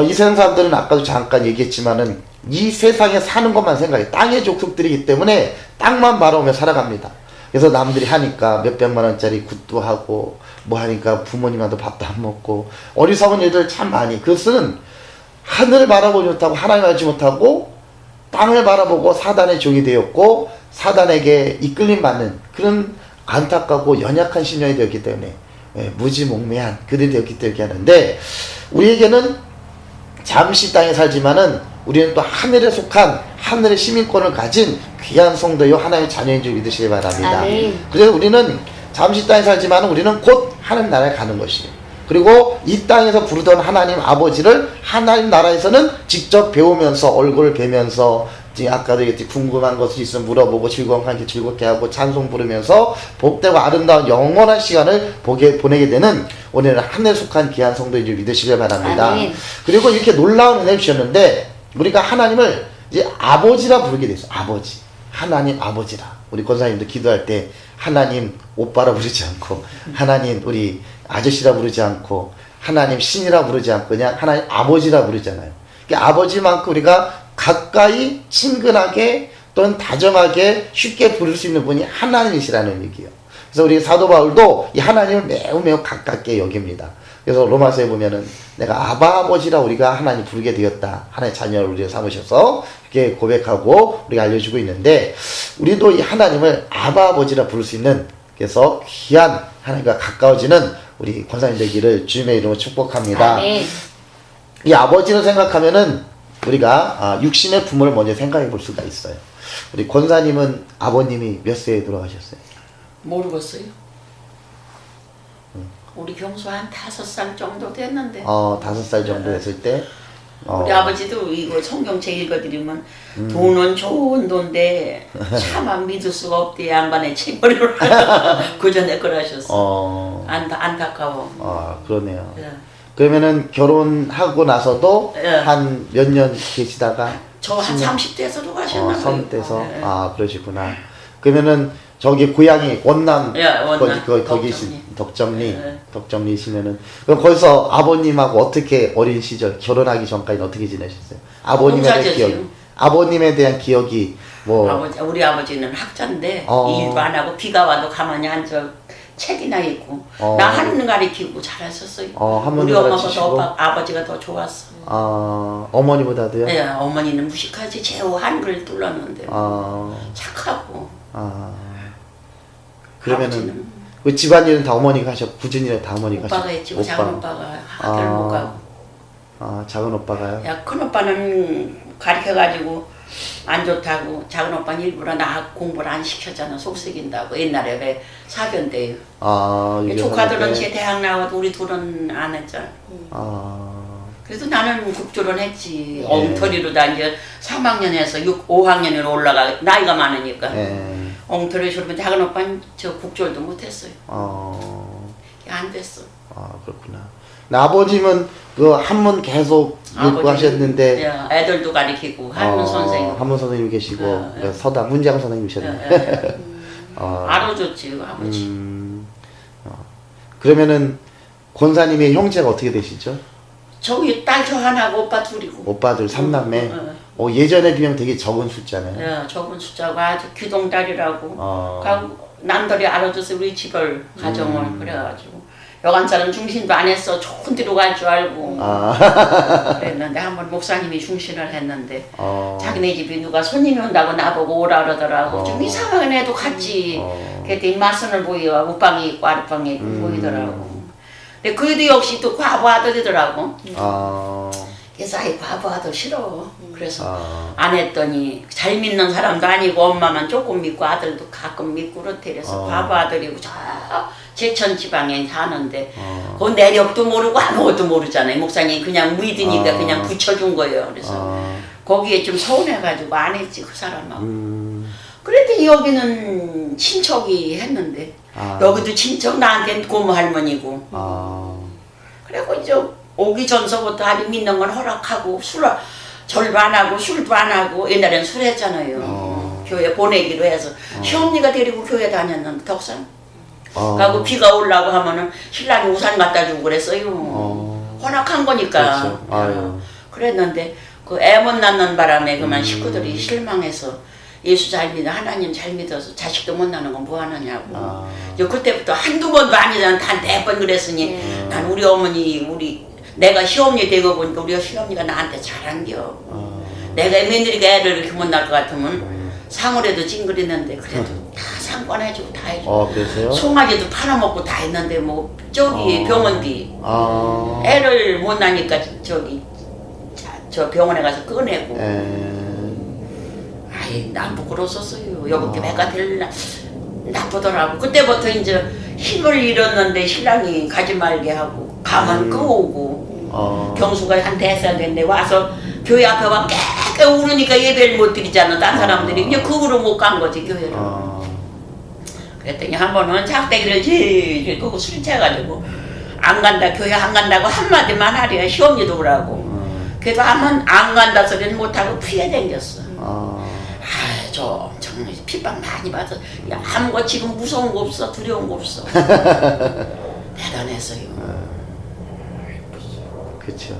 이 세상 사람들은 아까도 잠깐 얘기했지만은 이 세상에 사는 것만 생각해. 땅의 족속들이기 때문에 땅만 바라보며 살아갑니다. 그래서 남들이 하니까 몇백만 원짜리 굿도 하고 뭐 하니까 부모님한테 밥도 안 먹고 어리석은 일들 참 많이. 그것은 하늘을 바라보지 못하고 하나님 알지 못하고 땅을 바라보고 사단의 종이 되었고 사단에게 이끌림 받는 그런 안타깝고 연약한 심령이 되었기 때문에 무지몽매한 그들이 되었기 때문에 하는데, 우리에게는 잠시 땅에 살지만은 우리는 또 하늘에 속한 하늘의 시민권을 가진 귀한 성도요 하나님의 자녀인 줄 믿으시기 바랍니다. 아멘. 그래서 우리는 잠시 땅에 살지만 우리는 곧 하나님 나라에 가는 것이에요. 그리고 이 땅에서 부르던 하나님 아버지를 하나님 나라에서는 직접 배우면서 얼굴을 뵈면서, 아까도 얘기했지, 궁금한 것이 있으면 물어보고 즐거운 관계 즐겁게 하고 찬송 부르면서 복되고 아름다운 영원한 시간을 보내게 되는 오늘은 하늘에 속한 귀한 성도인 줄 믿으시길 바랍니다. 아멘. 그리고 이렇게 놀라운 은혜를 주셨는데, 우리가 하나님을 이제 아버지라 부르게 됐어. 아버지. 하나님 아버지라. 우리 권사님도 기도할 때 하나님 오빠라 부르지 않고 하나님 우리 아저씨라 부르지 않고 하나님 신이라 부르지 않고 그냥 하나님 아버지라 부르잖아요. 그러니까 아버지만큼 우리가 가까이 친근하게 또는 다정하게 쉽게 부를 수 있는 분이 하나님이시라는 얘기예요. 그래서 우리 사도 바울도 이 하나님을 매우 가깝게 여깁니다. 그래서 로마서에 보면은 내가 아버지라 우리가 하나님 부르게 되었다. 하나님의 자녀를 우리가 삼으셔서 이렇게 고백하고 우리가 알려주고 있는데 우리도 이 하나님을 아버지라 부를 수 있는 그래서 귀한 하나님과 가까워지는 우리 권사님 되기를 주님의 이름으로 축복합니다. 아멘. 이 아버지를 생각하면은 우리가 육신의 부모를 먼저 생각해 볼 수가 있어요. 우리 권사님은 아버님이 몇 세에 돌아가셨어요? 모르겠어요. 우리 경수 한 5살 정도 됐는데. 5살 정도 됐을 때. 우리 아버지도 이거 성경책 읽어드리면 돈은 좋은 돈데 차마 믿을 수가 없대. 양반의 책벌이로 그 전에 그러셨어. 안타까워. 그러네요. 예. 그러면은 결혼하고 나서도 예. 한 몇 년 계시다가 저 한 30대에서도 가셨나 봐요. 성때서 예. 그러시구나. 그러면은 저기 고향이 원남 예, 원남. 거기 덕정리. 덕정리시면은 그럼 거기서 아버님하고 어떻게 어린 시절 결혼하기 전까지는 어떻게 지내셨어요? 아버님에 대한 농사 기억. 지었어요. 아버님에 대한 기억이 뭐 우리 아버지는 학자인데 일도 안 하고 비가 와도 가만히 앉아 책이나 읽고 나 한문 가리키고 잘하셨어요. 우리 엄마보다 아버지가 더 좋았어. 어머니보다도요? 네, 어머니는 무식하지 제호 한글 뚫었는데 착하고. 그러면은 그 집안일은 다 어머니가 하셨고 굳은 다 어머니가 하셨고 오빠가 했지. 작은 오빠가 학교를 못 가고. 작은 오빠가요? 야, 큰 오빠는 가르쳐가지고 안 좋다고. 작은 오빠는 일부러 나 공부를 안 시켰잖아. 속썩인다고. 옛날에 왜 사견대요. 조카들은 제 대학 나와도 우리 둘은 안 했잖아. 그래도 나는 국조론 했지. 엉터리로 다 이제 3학년에서 5학년으로 올라가. 나이가 많으니까. 엉터리 졸으면 작은 오빠는 저 국조도 못했어요. 안 됐어. 그렇구나. 아버님은 그 한문 계속 읽고 하셨는데 애들도 가르치고 한문 선생님. 한문 선생님 계시고 서당 문장 선생님이셨네. 알아줬지 아버지. 그러면은 권사님의 형제가 어떻게 되시죠? 저기 딸 저 하나고 오빠 둘이고. 오빠들 3남매. 예전에 비하면 되게 적은 숫자네요. 적은 숫자고 아주 귀동딸이라고. 남들이 알아줘서 우리 집을 가정을 그래가지고. 여간 사람 중신도 안 했어. 좋은 데로 갈 줄 알고. 그랬는데 한번 목사님이 중신을 했는데 자기네 집에 누가 손님이 온다고 나보고 오라 그러더라고. 좀 이상하게 해도 갔지. 그랬더니 맞선을 보여. 웃방이 있고 아랫방이 있고 보이더라고. 근데 그래도 역시 또 과부 아들이더라고. 그래서 아이 과부 아들 싫어. 그래서 안 했더니 잘 믿는 사람도 아니고 엄마만 조금 믿고 아들도 가끔 믿고 그렇대. 그래서 과부 아들이고 저 제천 지방에 사는데 그 내력도 모르고 아무것도 모르잖아요. 목사님이 그냥 믿으니까 그냥 붙여준 거예요. 그래서 거기에 좀 서운해가지고 안 했지 그 사람하고. 그랬더니 여기는 친척이 했는데 여기도 친척 나한테는 고모 할머니고. 그리고 이제 오기 전서부터 아주 믿는 건 허락하고 절도 안 하고 술도 안 하고 옛날엔 술 했잖아요. 교회 보내기로 해서 시어머니가 데리고 교회 다녔는데 덕산. 가고 비가 오려고 하면은 신랑이 우산 갖다 주고 그랬어요. 허락한 거니까. 그렇죠. 그랬는데 그 애 못 낳는 바람에 그만 식구들이 실망해서 예수 잘 믿어 하나님 잘 믿어서 자식도 못 낳는 건 뭐 하느냐고. 이제 그때부터 한두 번도 아니잖아. 단 4번 그랬으니 난 우리 어머니 내가 시어머니 되고 보니까 우리 시어머니가 나한테 잘한겨. 내가 며느리가 애를 이렇게 못 낳을 것 같으면 상을해도 찡그리는데 그래도 다 상관해주고 다 해주고. 그래서요? 송아지도 팔아먹고 다 했는데 뭐 저기 병원비 애를 못 낳으니까 저기 저 병원에 가서 꺼내고. 아이 난 부끄러웠었어요. 여보께 배가 될 나쁘더라고. 그때부터 이제 힘을 잃었는데 신랑이 가지 말게 하고 가면 끄오고. 경수가 한 4살 됐는데 와서 교회 앞에 와 깨깨 우르니까 예배를 못 드리잖아. 딴 사람들이 이제 그 후로 못 간 거지 교회를. 그랬더니 한 번은 작대기를 질질 끄고 술 취해가지고 안 간다 교회 안 간다고 한마디만 하려 시험지도 오라고. 그래도 안 간다 소리는 못하고 피해 댕겼어. 그렇죠. 정말 핍박 많이 받아. 야, 아무거 지금 무서운 거 없어, 두려운 거 없어. 대단했어요. 그렇죠.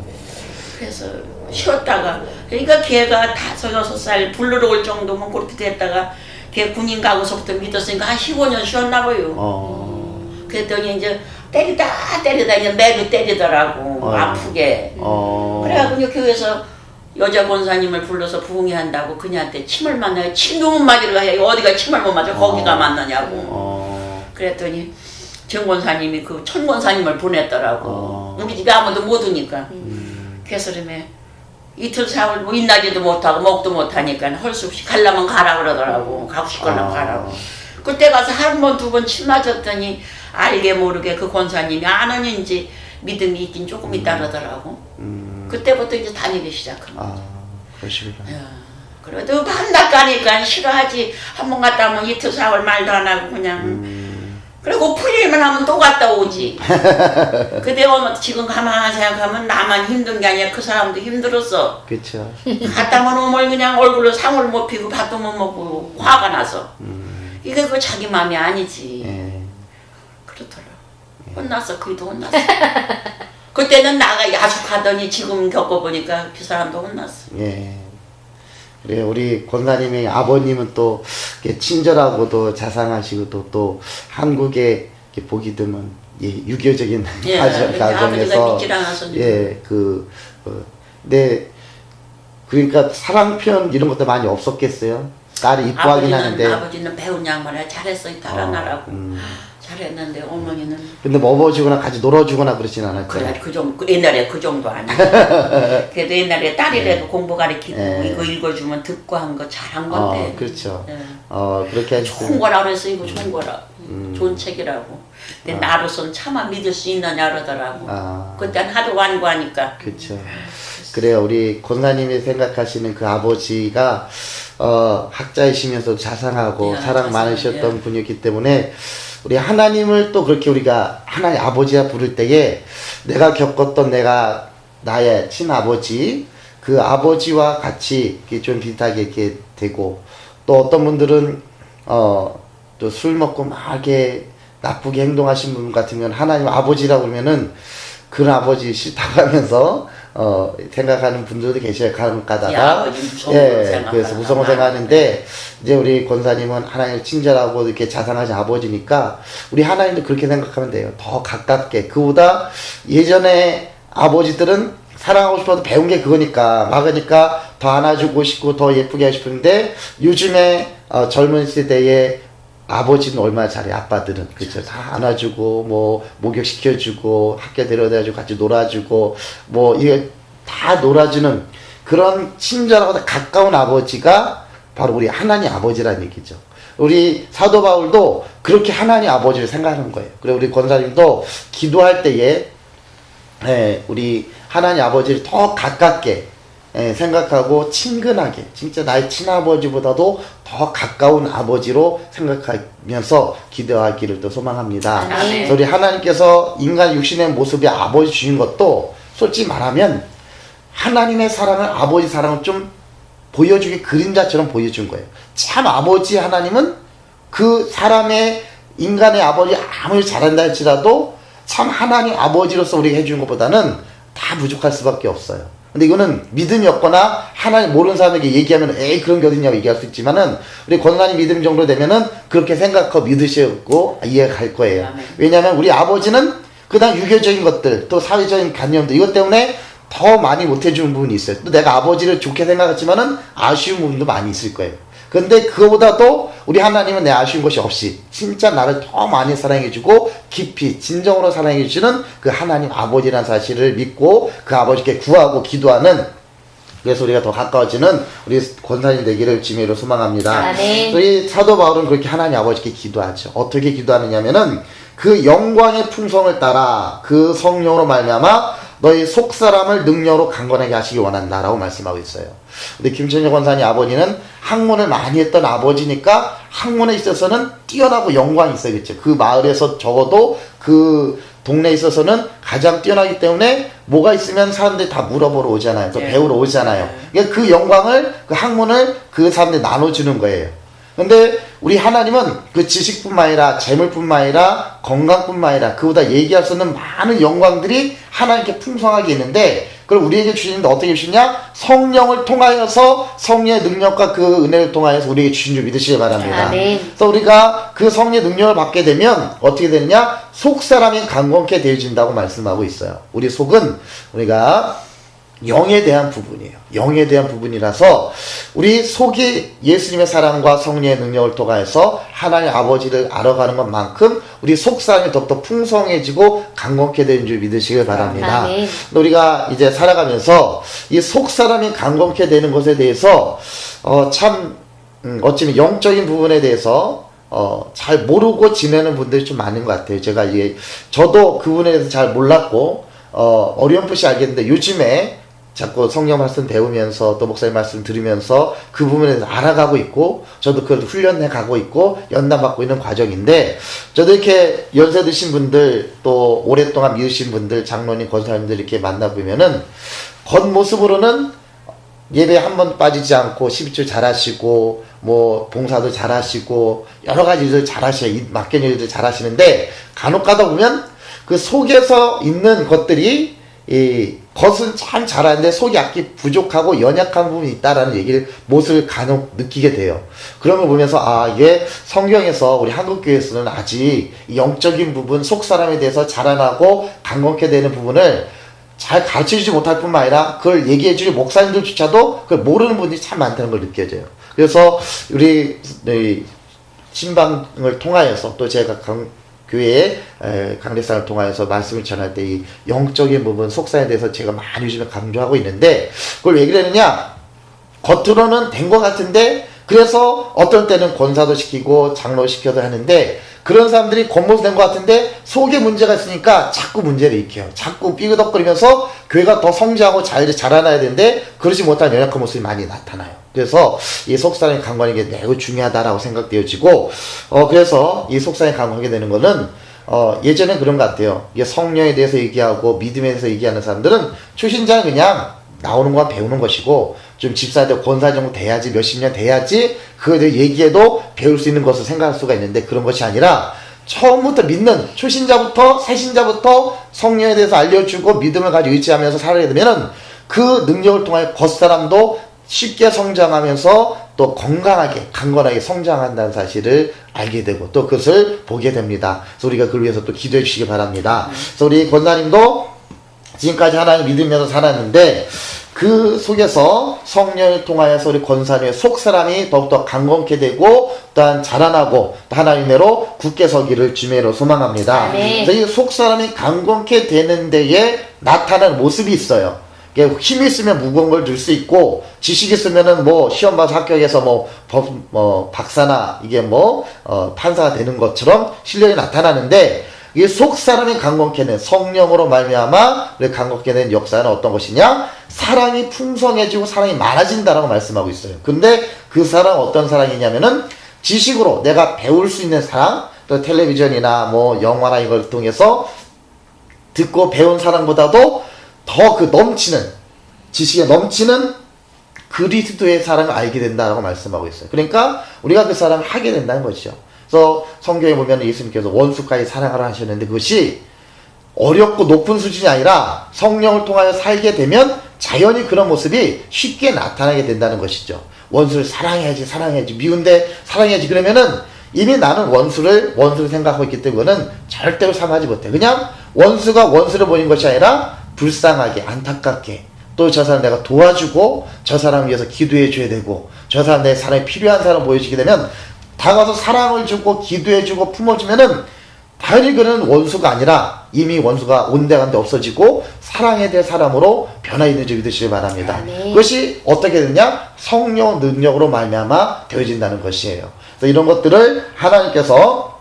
그래서 쉬었다가 그러니까 걔가 5, 6살 불러러 올 정도면 그렇게 됐다가 걔 군인 가고서부터 믿었으니까 한 15년 쉬었나 봐요. 그랬더니 이제 때리다 이제 매를 때리더라고. 아프게. 그래가지고 이제 교회에서 여자 권사님을 불러서 부흥회 한다고 그녀한테 침을 맞나요? 침 너무 맞으러 가요. 어디가 침을 못 맞아? 거기가 맞느냐고. 그랬더니 정 권사님이 그 천 권사님을 보냈더라고. 우리 집에 아무도 못 오니까. 그래서 그러면 이틀 사흘 뭐 인나지도 못하고 먹도 못하니까 할 수 없이 가려면 가라 그러더라고. 가고 싶거나 가라고. 그때 가서 한 번, 2번 침 맞았더니 알게 모르게 그 권사님이 안 하는지 믿음이 있긴 조금 있다 그러더라고. 그때부터 이제 다니기 시작한 거죠. 그러시구나. 그래도 밤낮 가니까 싫어하지. 한 번 갔다 오면 이틀 사흘 말도 안 하고 그냥. 그리고 풀리만 하면 또 갔다 오지. 그때 지금 가만히 생각하면 나만 힘든 게 아니라 그 사람도 힘들었어. 그렇죠. 갔다 오면 그냥 얼굴로 상을 못 피고 밥도 못 먹고 화가 나서. 이게 그 자기 마음이 아니지. 그렇더라. 혼났어. 그이도 혼났어. 그때는 나가 야속하더니 지금 겪어보니까 그 사람도 혼났어. 그래 우리 권사님의 아버님은 또 친절하고도 자상하시고 또 한국에 보기 드문 유교적인 가정에서 그러니까 사랑 표현 이런 것도 많이 없었겠어요. 딸이 이뻐하긴 하는데 아버지는 배운 양반이라 잘했어 달아나라고 잘했는데 어머니는 근데 먹어주거나 같이 놀아주거나 그러진 않았죠. 그래 옛날에 그 정도 아니야. 그래도 옛날에 딸이라도 공부 가르치고 이거 읽어주면 듣고 한 거 잘한 건데. 그렇죠. 그렇게 하시죠. 좋은 거라 그래서 이거 좋은 거라 좋은 책이라고. 근데 나로서는 차마 믿을 수 있느냐 그러더라고. 그때는 하도 완고하니까. 그렇죠. 그래요. 우리 권사님이 생각하시는 그 아버지가 학자이시면서 자상하고 사랑 많으셨던 분이었기 때문에 우리 하나님을 또 그렇게 우리가 하나님 아버지라 부를 때에 내가 겪었던 나의 친아버지 그 아버지와 같이 이렇게 좀 비슷하게 이렇게 되고 또 어떤 분들은 또 술 먹고 막 이렇게 나쁘게 행동하신 분 같으면 하나님 아버지라고 그러면은 그런 아버지 싫다고 하면서 생각하는 분들도 계셔요. 간혹 가다가 그래서 무서운 생각하는데 이제 우리 권사님은 하나님을 친절하고 이렇게 자상하신 아버지니까 우리 하나님도 그렇게 생각하면 돼요. 더 가깝게 그보다 예전에 아버지들은 사랑하고 싶어도 배운 게 그거니까 막으니까 더 안아주고 싶고 더 예쁘게 하고 싶은데 요즘에 젊은 세대에 아버지는 얼마나 잘해. 아빠들은 그렇죠. 다 안아주고 뭐 목욕시켜주고 학교 데려다주고 같이 놀아주고 뭐 이게 다 놀아주는 그런 친절하고 가까운 아버지가 바로 우리 하나님 아버지라는 얘기죠. 우리 사도 바울도 그렇게 하나님 아버지를 생각하는 거예요. 그리고 우리 권사님도 기도할 때에 우리 하나님 아버지를 더 가깝게 생각하고 친근하게 진짜 나의 친아버지보다도 더 가까운 아버지로 생각하면서 기도하기를 또 소망합니다. 그래서 우리 하나님께서 인간 육신의 모습의 아버지 주신 것도 솔직히 말하면 하나님의 사랑을 아버지 사랑을 좀 보여주게 그림자처럼 보여준 거예요. 참 아버지 하나님은 그 사람의 인간의 아버지 아무리 잘한다 할지라도 참 하나님 아버지로서 우리가 해준 것보다는 다 부족할 수밖에 없어요. 근데 이거는 믿음이 없거나 하나님 모르는 사람에게 얘기하면 에이 그런 게 어딨냐고 얘기할 수 있지만은 우리 권사님 믿음 정도 되면은 그렇게 생각하고 믿으시고 이해가 갈 거예요. 왜냐하면 우리 아버지는 그다음 유교적인 것들 또 사회적인 관념들 이것 때문에 더 많이 못해주는 부분이 있어요. 또 내가 아버지를 좋게 생각했지만은 아쉬운 부분도 많이 있을 거예요. 근데 그거보다도 우리 하나님은 내 아쉬운 것이 없이 진짜 나를 더 많이 사랑해주고 깊이 진정으로 사랑해주시는 그 하나님 아버지라는 사실을 믿고 그 아버지께 구하고 기도하는 그래서 우리가 더 가까워지는 우리 권사님 되기를 주님으로 소망합니다. 우리 사도 바울은 그렇게 하나님 아버지께 기도하죠. 어떻게 기도하느냐면은 그 영광의 풍성을 따라 그 성령으로 말미암아 너희 속사람을 능력으로 강건하게 하시기 원한다라고 말씀하고 있어요. 근데 김천재 권사님 아버지는 학문을 많이 했던 아버지니까 학문에 있어서는 뛰어나고 영광이 있어요. 그렇죠? 그 마을에서 적어도 그 동네에 있어서는 가장 뛰어나기 때문에 뭐가 있으면 사람들이 다 물어보러 오잖아요. 또 배우러 오잖아요. 그러니까 그 영광을, 그 학문을 그 사람들이 나눠주는 거예요. 근데 우리 하나님은 그 지식뿐만 아니라 재물뿐만 아니라 건강뿐만 아니라 그보다 얘기할 수 없는 많은 영광들이 하나님께 풍성하게 있는데 그걸 우리에게 주시는데 어떻게 주시냐? 성령을 통하여서 성령의 능력과 그 은혜를 통하여서 우리에게 주신 줄 믿으시기 바랍니다. 아멘. 그래서 우리가 그 성령의 능력을 받게 되면 어떻게 되느냐? 속사람이 강건케 되어진다고 말씀하고 있어요. 우리 속은 우리가 영에 대한 부분이에요. 영에 대한 부분이라서 우리 속이 예수님의 사랑과 성령의 능력을 통해서 하나님 아버지를 알아가는 것만큼 우리 속사람이 더욱더 풍성해지고 강건케 되는 줄 믿으시길 바랍니다. 아멘. 우리가 이제 살아가면서 이 속사람이 강건케 되는 것에 대해서 어쩌면 영적인 부분에 대해서 잘 모르고 지내는 분들이 좀 많은 것 같아요. 저도 그 부분에 대해서 잘 몰랐고 어렴풋이 알겠는데 요즘에 자꾸 성령 말씀 배우면서 또 목사님 말씀 들으면서 그 부분에 대해서 알아가고 있고 저도 그걸 훈련해 가고 있고 연단 받고 있는 과정인데 저도 이렇게 연세 드신 분들 또 오랫동안 믿으신 분들 장로님 권사님들 이렇게 만나보면은 겉모습으로는 예배 한 번 빠지지 않고 12주 잘하시고 뭐 봉사도 잘하시고 여러 가지 일들 잘하셔요. 맡긴 일들 잘하시는데 간혹 가다 보면 그 속에서 있는 것들이 이 겉은 참 잘하는데 속이 약간 부족하고 연약한 부분이 있다라는 얘기를 모습을 간혹 느끼게 돼요. 그런 걸 보면서 이게 성경에서 우리 한국교회에서는 아직 영적인 부분 속 사람에 대해서 자라나고 강건케 되는 부분을 잘 가르쳐주지 못할 뿐만 아니라 그걸 얘기해주는 목사님들조차도 그걸 모르는 분들이 참 많다는 걸 느껴져요. 그래서 우리 신방을 통하여서 또 제가 교회의 강대상을 통하여서 말씀을 전할 때 이 영적인 부분 속사에 대해서 제가 많이 요즘에 강조하고 있는데 그걸 왜 그러느냐? 겉으로는 된 것 같은데 그래서 어떤 때는 권사도 시키고 장로 시켜도 하는데 그런 사람들이 겉모습 된 것 같은데 속에 문제가 있으니까 자꾸 문제를 일으켜요. 자꾸 삐그덕거리면서 교회가 더 성장하고 잘 자라나야 되는데 그러지 못한 연약한 모습이 많이 나타나요. 그래서 이 속사람의 강건이 게 매우 중요하다라고 생각되어지고 그래서 이 속사람이 강건하게 되는 거는 예전에 그런 것 같아요. 이게 성령에 대해서 얘기하고 믿음에 대해서 얘기하는 사람들은 초신자는 그냥 나오는 건 배우는 것이고 좀 집사들 권사 정도 돼야지 몇십 년 돼야지 그거에 대해 얘기해도 배울 수 있는 것을 생각할 수가 있는데 그런 것이 아니라 처음부터 믿는 초신자부터 새신자부터 성령에 대해서 알려주고 믿음을 가지고 의지하면서 살아야 되면은 그 능력을 통해 겉사람도 쉽게 성장하면서 또 건강하게 강건하게 성장한다는 사실을 알게 되고 또 그것을 보게 됩니다. 그래서 우리가 그걸 위해서 또 기도해 주시기 바랍니다. 그래서 우리 권사님도 지금까지 하나님 믿으면서 살았는데 그 속에서 성령을 통하여서 우리 권사님의 속사람이 더욱더 강건케 되고 또한 자라나고 하나님으로 굳게 서기를 주님으로 소망합니다. 그래서 이 속사람이 강건케 되는 데에 나타나는 모습이 있어요. 힘이 있으면 무거운 걸 들 수 있고 지식이 있으면은 뭐 시험 봐서 합격해서 박사나 이게 판사가 되는 것처럼 실력이 나타나는데 이 속 사람이 강건케 된 성령으로 말미암아 우리 강건케 된 역사는 어떤 것이냐? 사랑이 풍성해지고 사랑이 많아진다라고 말씀하고 있어요. 근데 그 사랑은 어떤 사랑이냐면은 지식으로 내가 배울 수 있는 사랑, 또 텔레비전이나 영화나 이걸 통해서 듣고 배운 사랑보다도 더 그 넘치는 지식에 넘치는 그리스도의 사랑을 알게 된다라고 말씀하고 있어요. 그러니까 우리가 그 사랑을 하게 된다는 것이죠. 그래서 성경에 보면 예수님께서 원수까지 사랑하라 하셨는데 그것이 어렵고 높은 수준이 아니라 성령을 통하여 살게 되면 자연히 그런 모습이 쉽게 나타나게 된다는 것이죠. 원수를 사랑해야지 미운데 사랑해야지 그러면은 이미 나는 원수를 생각하고 있기 때문에 절대로 사랑하지 못해. 그냥 원수가 원수를 보는 것이 아니라 불쌍하게 안타깝게 또 저 사람 내가 도와주고 저 사람 위해서 기도해 줘야 되고 저 사람 내 사람이 필요한 사람 보여주게 되면 다가서 사랑을 주고 기도해주고 품어주면은 당연히 그는 원수가 아니라 이미 원수가 온데간데 없어지고 사랑에 대한 사람으로 변화있는 줄 믿으시기 바랍니다. 그것이 어떻게 되냐? 성령 능력으로 말미암아 되어진다는 것이에요. 그래서 이런 것들을 하나님께서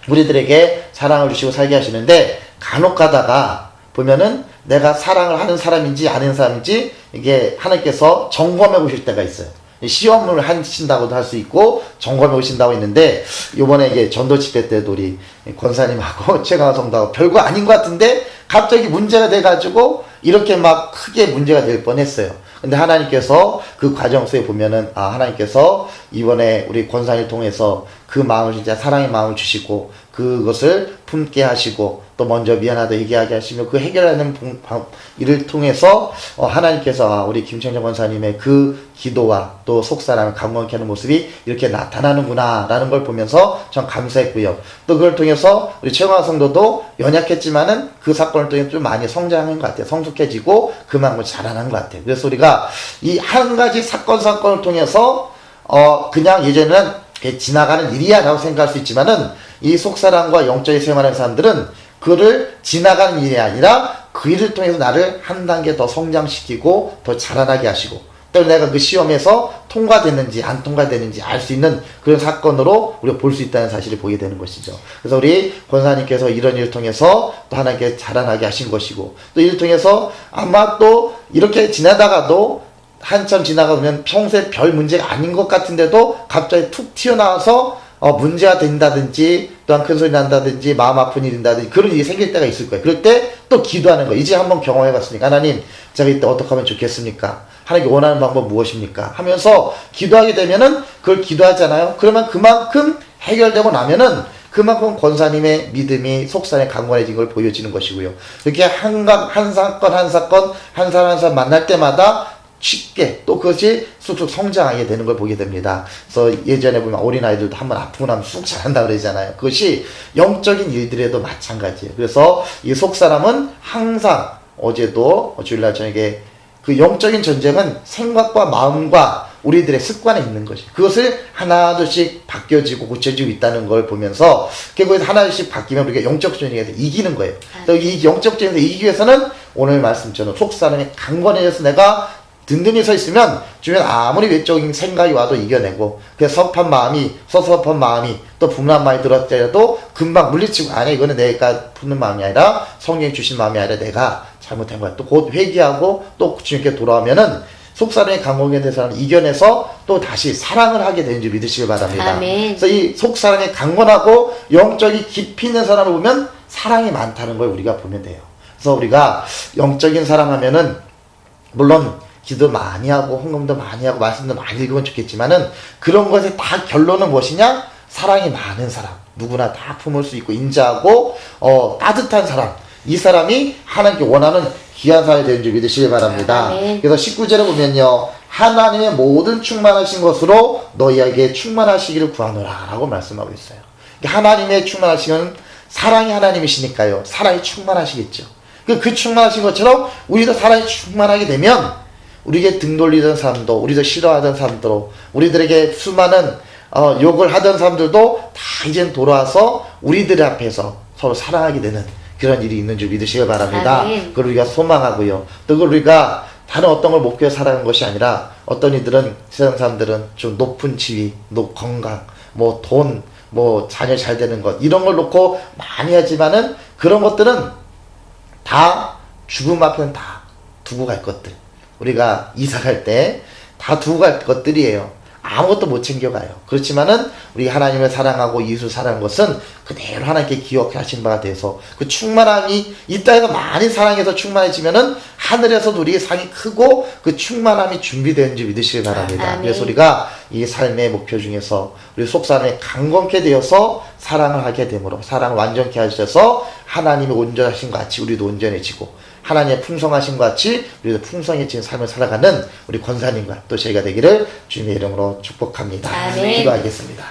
우리들에게 사랑을 주시고 살게 하시는데 간혹 가다가 보면은 내가 사랑을 하는 사람인지 아닌 사람인지 이게 하나님께서 점검해 보실 때가 있어요. 시험을 하신다고도 할 수 있고 점검해 오신다고 했는데 요번에 이게 전도 집회 때도 우리 권사님하고 최강화 성도하고 별거 아닌 것 같은데 갑자기 문제가 돼가지고 이렇게 막 크게 문제가 될 뻔했어요. 근데 하나님께서 그 과정 속에 보면은 하나님께서 이번에 우리 권사님을 통해서 그 마음을 진짜 사랑의 마음을 주시고 그것을 품게 하시고 또 먼저 미안하다 얘기하게 하시며 그 해결하는 일을 통해서 하나님께서 우리 김청정 권사님의 그 기도와 또 속사람을 강건케 하는 모습이 이렇게 나타나는구나 라는 걸 보면서 전 감사했고요. 또 그걸 통해서 우리 최강화 성도도 연약했지만은 그 사건을 통해 좀 많이 성장한 것 같아요. 성숙해지고 그만큼 자라난 것 같아요. 그래서 우리가 이 한 가지 사건을 통해서 그냥 예전에는 지나가는 일이야 라고 생각할 수 있지만은 이 속사람과 영적인 생활하는 사람들은 그를 지나가는 일이 아니라 그 일을 통해서 나를 한 단계 더 성장시키고 더 자라나게 하시고 또 내가 그 시험에서 통과됐는지 안 통과됐는지 알 수 있는 그런 사건으로 우리가 볼 수 있다는 사실을 보게 되는 것이죠. 그래서 우리 권사님께서 이런 일을 통해서 또 하나님께 자라나게 하신 것이고 또 이를 통해서 아마 또 이렇게 지나다가도 한참 지나가면 평소에 별 문제가 아닌 것 같은데도 갑자기 툭 튀어나와서 문제가 된다든지 또한 큰 소리 난다든지 마음 아픈 일인다든지 그런 일이 생길 때가 있을 거예요. 그럴 때 또 기도하는 거예요. 이제 한번 경험해 봤으니까 하나님 제가 이때 어떻게 하면 좋겠습니까? 하나님께 원하는 방법 무엇입니까? 하면서 기도하게 되면은 그걸 기도하잖아요. 그러면 그만큼 해결되고 나면은 그만큼 권사님의 믿음이 속산에 강건해진 걸 보여지는 것이고요. 이렇게 한 사건 한 사람 만날 때마다 쉽게 또 그것이 쑥쑥 성장하게 되는 걸 보게 됩니다. 그래서 예전에 보면 어린아이들도 한번 아프고 나면 쑥 자란다 그러잖아요. 그것이 영적인 일들에도 마찬가지예요. 그래서 이 속사람은 항상 어제도 주일날 저녁에 그 영적인 전쟁은 생각과 마음과 우리들의 습관에 있는 것이 그것을 하나둘씩 바뀌어지고 고쳐지고 있다는 걸 보면서 결국에 하나둘씩 바뀌면 우리가 영적 전쟁에서 이기는 거예요. 그래서 이 영적 전쟁에서 이기기 위해서는 오늘 말씀처럼 속사람이 강건해져서 내가 든든히 서 있으면 주변 아무리 외적인 생각이 와도 이겨내고 그 섭섭한 마음이 또 분한 마음이 들었더라도 금방 물리치고 아니야 이거는 내가 푸는 마음이 아니라 성령이 주신 마음이 아니라 내가 잘못한 거야. 또 곧 회개하고 또 주님께 돌아오면은 속사람의 강건에 대해서 이겨내서 또 다시 사랑을 하게 되는 줄 믿으시길 바랍니다. 아멘. 그래서 이 속사람이 강건하고 영적인 깊이 있는 사람을 보면 사랑이 많다는 걸 우리가 보면 돼요. 그래서 우리가 영적인 사람 하면은 물론 기도 많이 하고 헌금도 많이 하고 말씀도 많이 읽으면 좋겠지만은 그런 것의 다 결론은 무엇이냐? 사랑이 많은 사람, 누구나 다 품을 수 있고 인자하고 따뜻한 사람, 이 사람이 하나님께 원하는 귀한 사람이 되는 줄 믿으시기 바랍니다. 그래서 19절에 보면요, 하나님의 모든 충만하신 것으로 너희에게 충만하시기를 구하노라 라고 말씀하고 있어요. 하나님의 충만하시면 사랑이 하나님이시니까요, 사랑이 충만하시겠죠. 그 충만하신 것처럼 우리도 사랑이 충만하게 되면 우리에게 등 돌리던 사람도, 우리도 싫어하던 사람도, 우리들에게 수많은 욕을 하던 사람들도 다 이젠 돌아와서 우리들 앞에서 서로 사랑하게 되는 그런 일이 있는 줄 믿으시길 바랍니다. 그걸 우리가 소망하고요. 또 그걸 우리가 다른 어떤 걸 목표에 살아가는 것이 아니라 어떤 이들은 세상 사람들은 좀 높은 지위, 건강, 돈, 자녀 잘 되는 것 이런 걸 놓고 많이 하지만은 그런 것들은 다 죽음 앞에는 다 두고 갈 것들. 우리가 이사 갈 때 다 두고 갈 것들이에요. 아무것도 못 챙겨가요. 그렇지만은 우리 하나님을 사랑하고 이웃을 사랑하는 것은 그대로 하나님께 기억하신 바가 돼서 그 충만함이 이 땅에서 많이 사랑해서 충만해지면은 하늘에서도 우리의 상이 크고 그 충만함이 준비되는지 믿으시길 바랍니다. 아멘. 그래서 우리가 이 삶의 목표 중에서 우리 속사람에 강건케 되어서 사랑을 하게 되므로 사랑을 완전케 하셔서 하나님이 온전하신 것 같이 우리도 온전해지고 하나님의 풍성하신 것 같이 우리도 풍성해진 삶을 살아가는 우리 권사님과 또 저희가 되기를 주님의 이름으로 축복합니다. 아멘. 기도하겠습니다.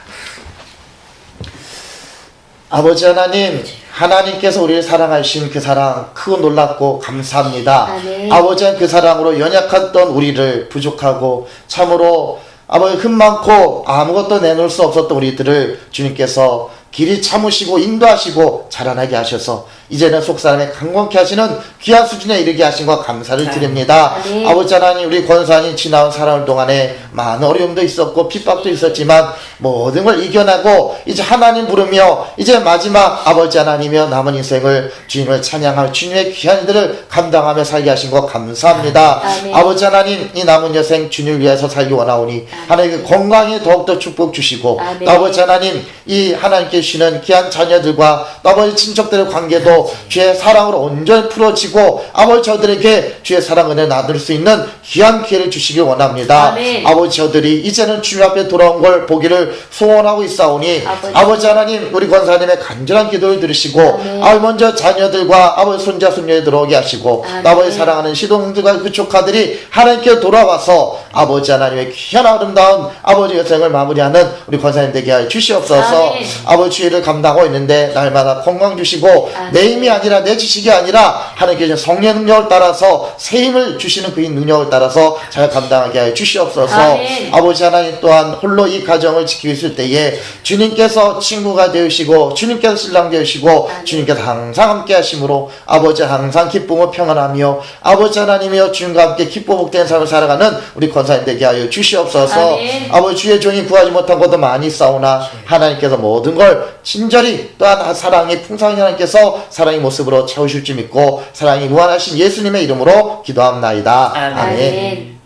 아버지 하나님, 하나님께서 우리를 사랑하신 그 사랑 크고 놀랍고 감사합니다. 아멘. 아버지는 그 사랑으로 연약했던 우리를 부족하고 참으로 아버지 흠 많고 아무것도 내놓을 수 없었던 우리들을 주님께서 길이 참으시고 인도하시고 자라나게 하셔서 이제는 속사람에 강건케 하시는 귀한 수준에 이르게 하신 것 감사를 드립니다. 아멘. 아버지 하나님, 우리 권사님 지나온 사랑을 동안에 많은 어려움도 있었고 핍박도 있었지만 모든 걸 이겨내고 이제 하나님 부르며 이제 마지막 아버지 하나님이여 남은 인생을 주님을 찬양할 주님의 귀한 일들을 감당하며 살게 하신 것 감사합니다. 아멘. 아버지 하나님, 이 남은 여생 주님을 위해서 살기 원하오니 하나님 건강에 더욱더 축복 주시고 아멘. 또 아버지 하나님, 이 하나님께 주시는 귀한 자녀들과 또 아버지 친척들의 관계도 주의 사랑으로 온전히 풀어지고 아버지 저들에게 주의 사랑 은혜 나눌 수 있는 귀한 기회를 주시길 원합니다. 아멘. 아버지 저들이 이제는 주님 앞에 돌아온 걸 보기를 소원하고 있사오니 아버지 하나님, 우리 권사님의 간절한 기도를 들으시고 아멘. 아버지 먼저 자녀들과 아버지 손자 손녀에 들어오게 하시고 아멘. 아버지 사랑하는 시동생들과 그 조카들이 하나님께 돌아와서 아버지 하나님의 귀한 아름다운 아버지 여생을 마무리하는 우리 권사님 되게 하여 주시옵소서. 아멘. 아버지 주의를 감당하고 있는데 날마다 건강 주시고 아멘. 내 힘이 아니라 내 지식이 아니라 하나님께 주신 성령의 능력을 따라서 새 힘을 주시는 그 능력을 따라서 잘 감당하게 하여 주시옵소서. 아멘. 아버지 하나님 또한 홀로 이 가정을 지키고 있을 때에 주님께서 친구가 되시고 주님께서 신랑 되시고 아멘. 주님께서 항상 함께 하심으로 아버지 항상 기쁨을 평안하며 아버지 하나님이여 주님과 함께 기뻐 복된 삶을 살아가는 우리 권사님 되게 하여 주시옵소서. 아멘. 아버지 주의 종이 구하지 못한 것도 많이 싸우나 하나님께서 모든 걸 친절히 또한 사랑이 풍성한 하나님께서 사랑의 모습으로 채우실 줄 믿고 사랑이 무한하신 예수님의 이름으로 기도합나이다. 아멘. 아멘.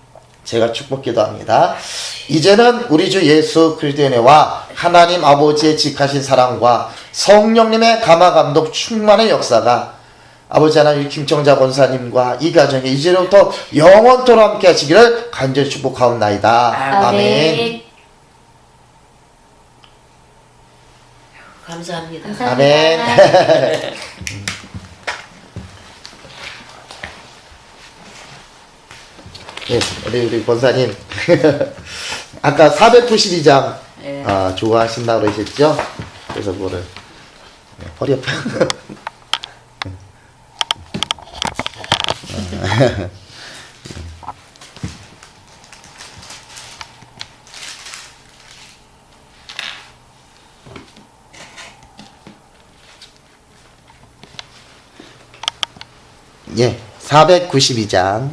제가 축복 기도합니다. 이제는 우리 주 예수 그리스도의 은혜와 하나님 아버지의 직하신 사랑과 성령님의 감화 감독 충만의 역사가 아버지 하나님 김청자 권사님과 이 가정에 이제부터 영원토록 함께 하시기를 간절히 축복하옵나이다. 아멘. 감사합니다. 아멘. 네, 우리 권사님 아까 492장 네. 좋아하신다고 그러셨죠? 그래서 그거를 허리 아파. 예, 492장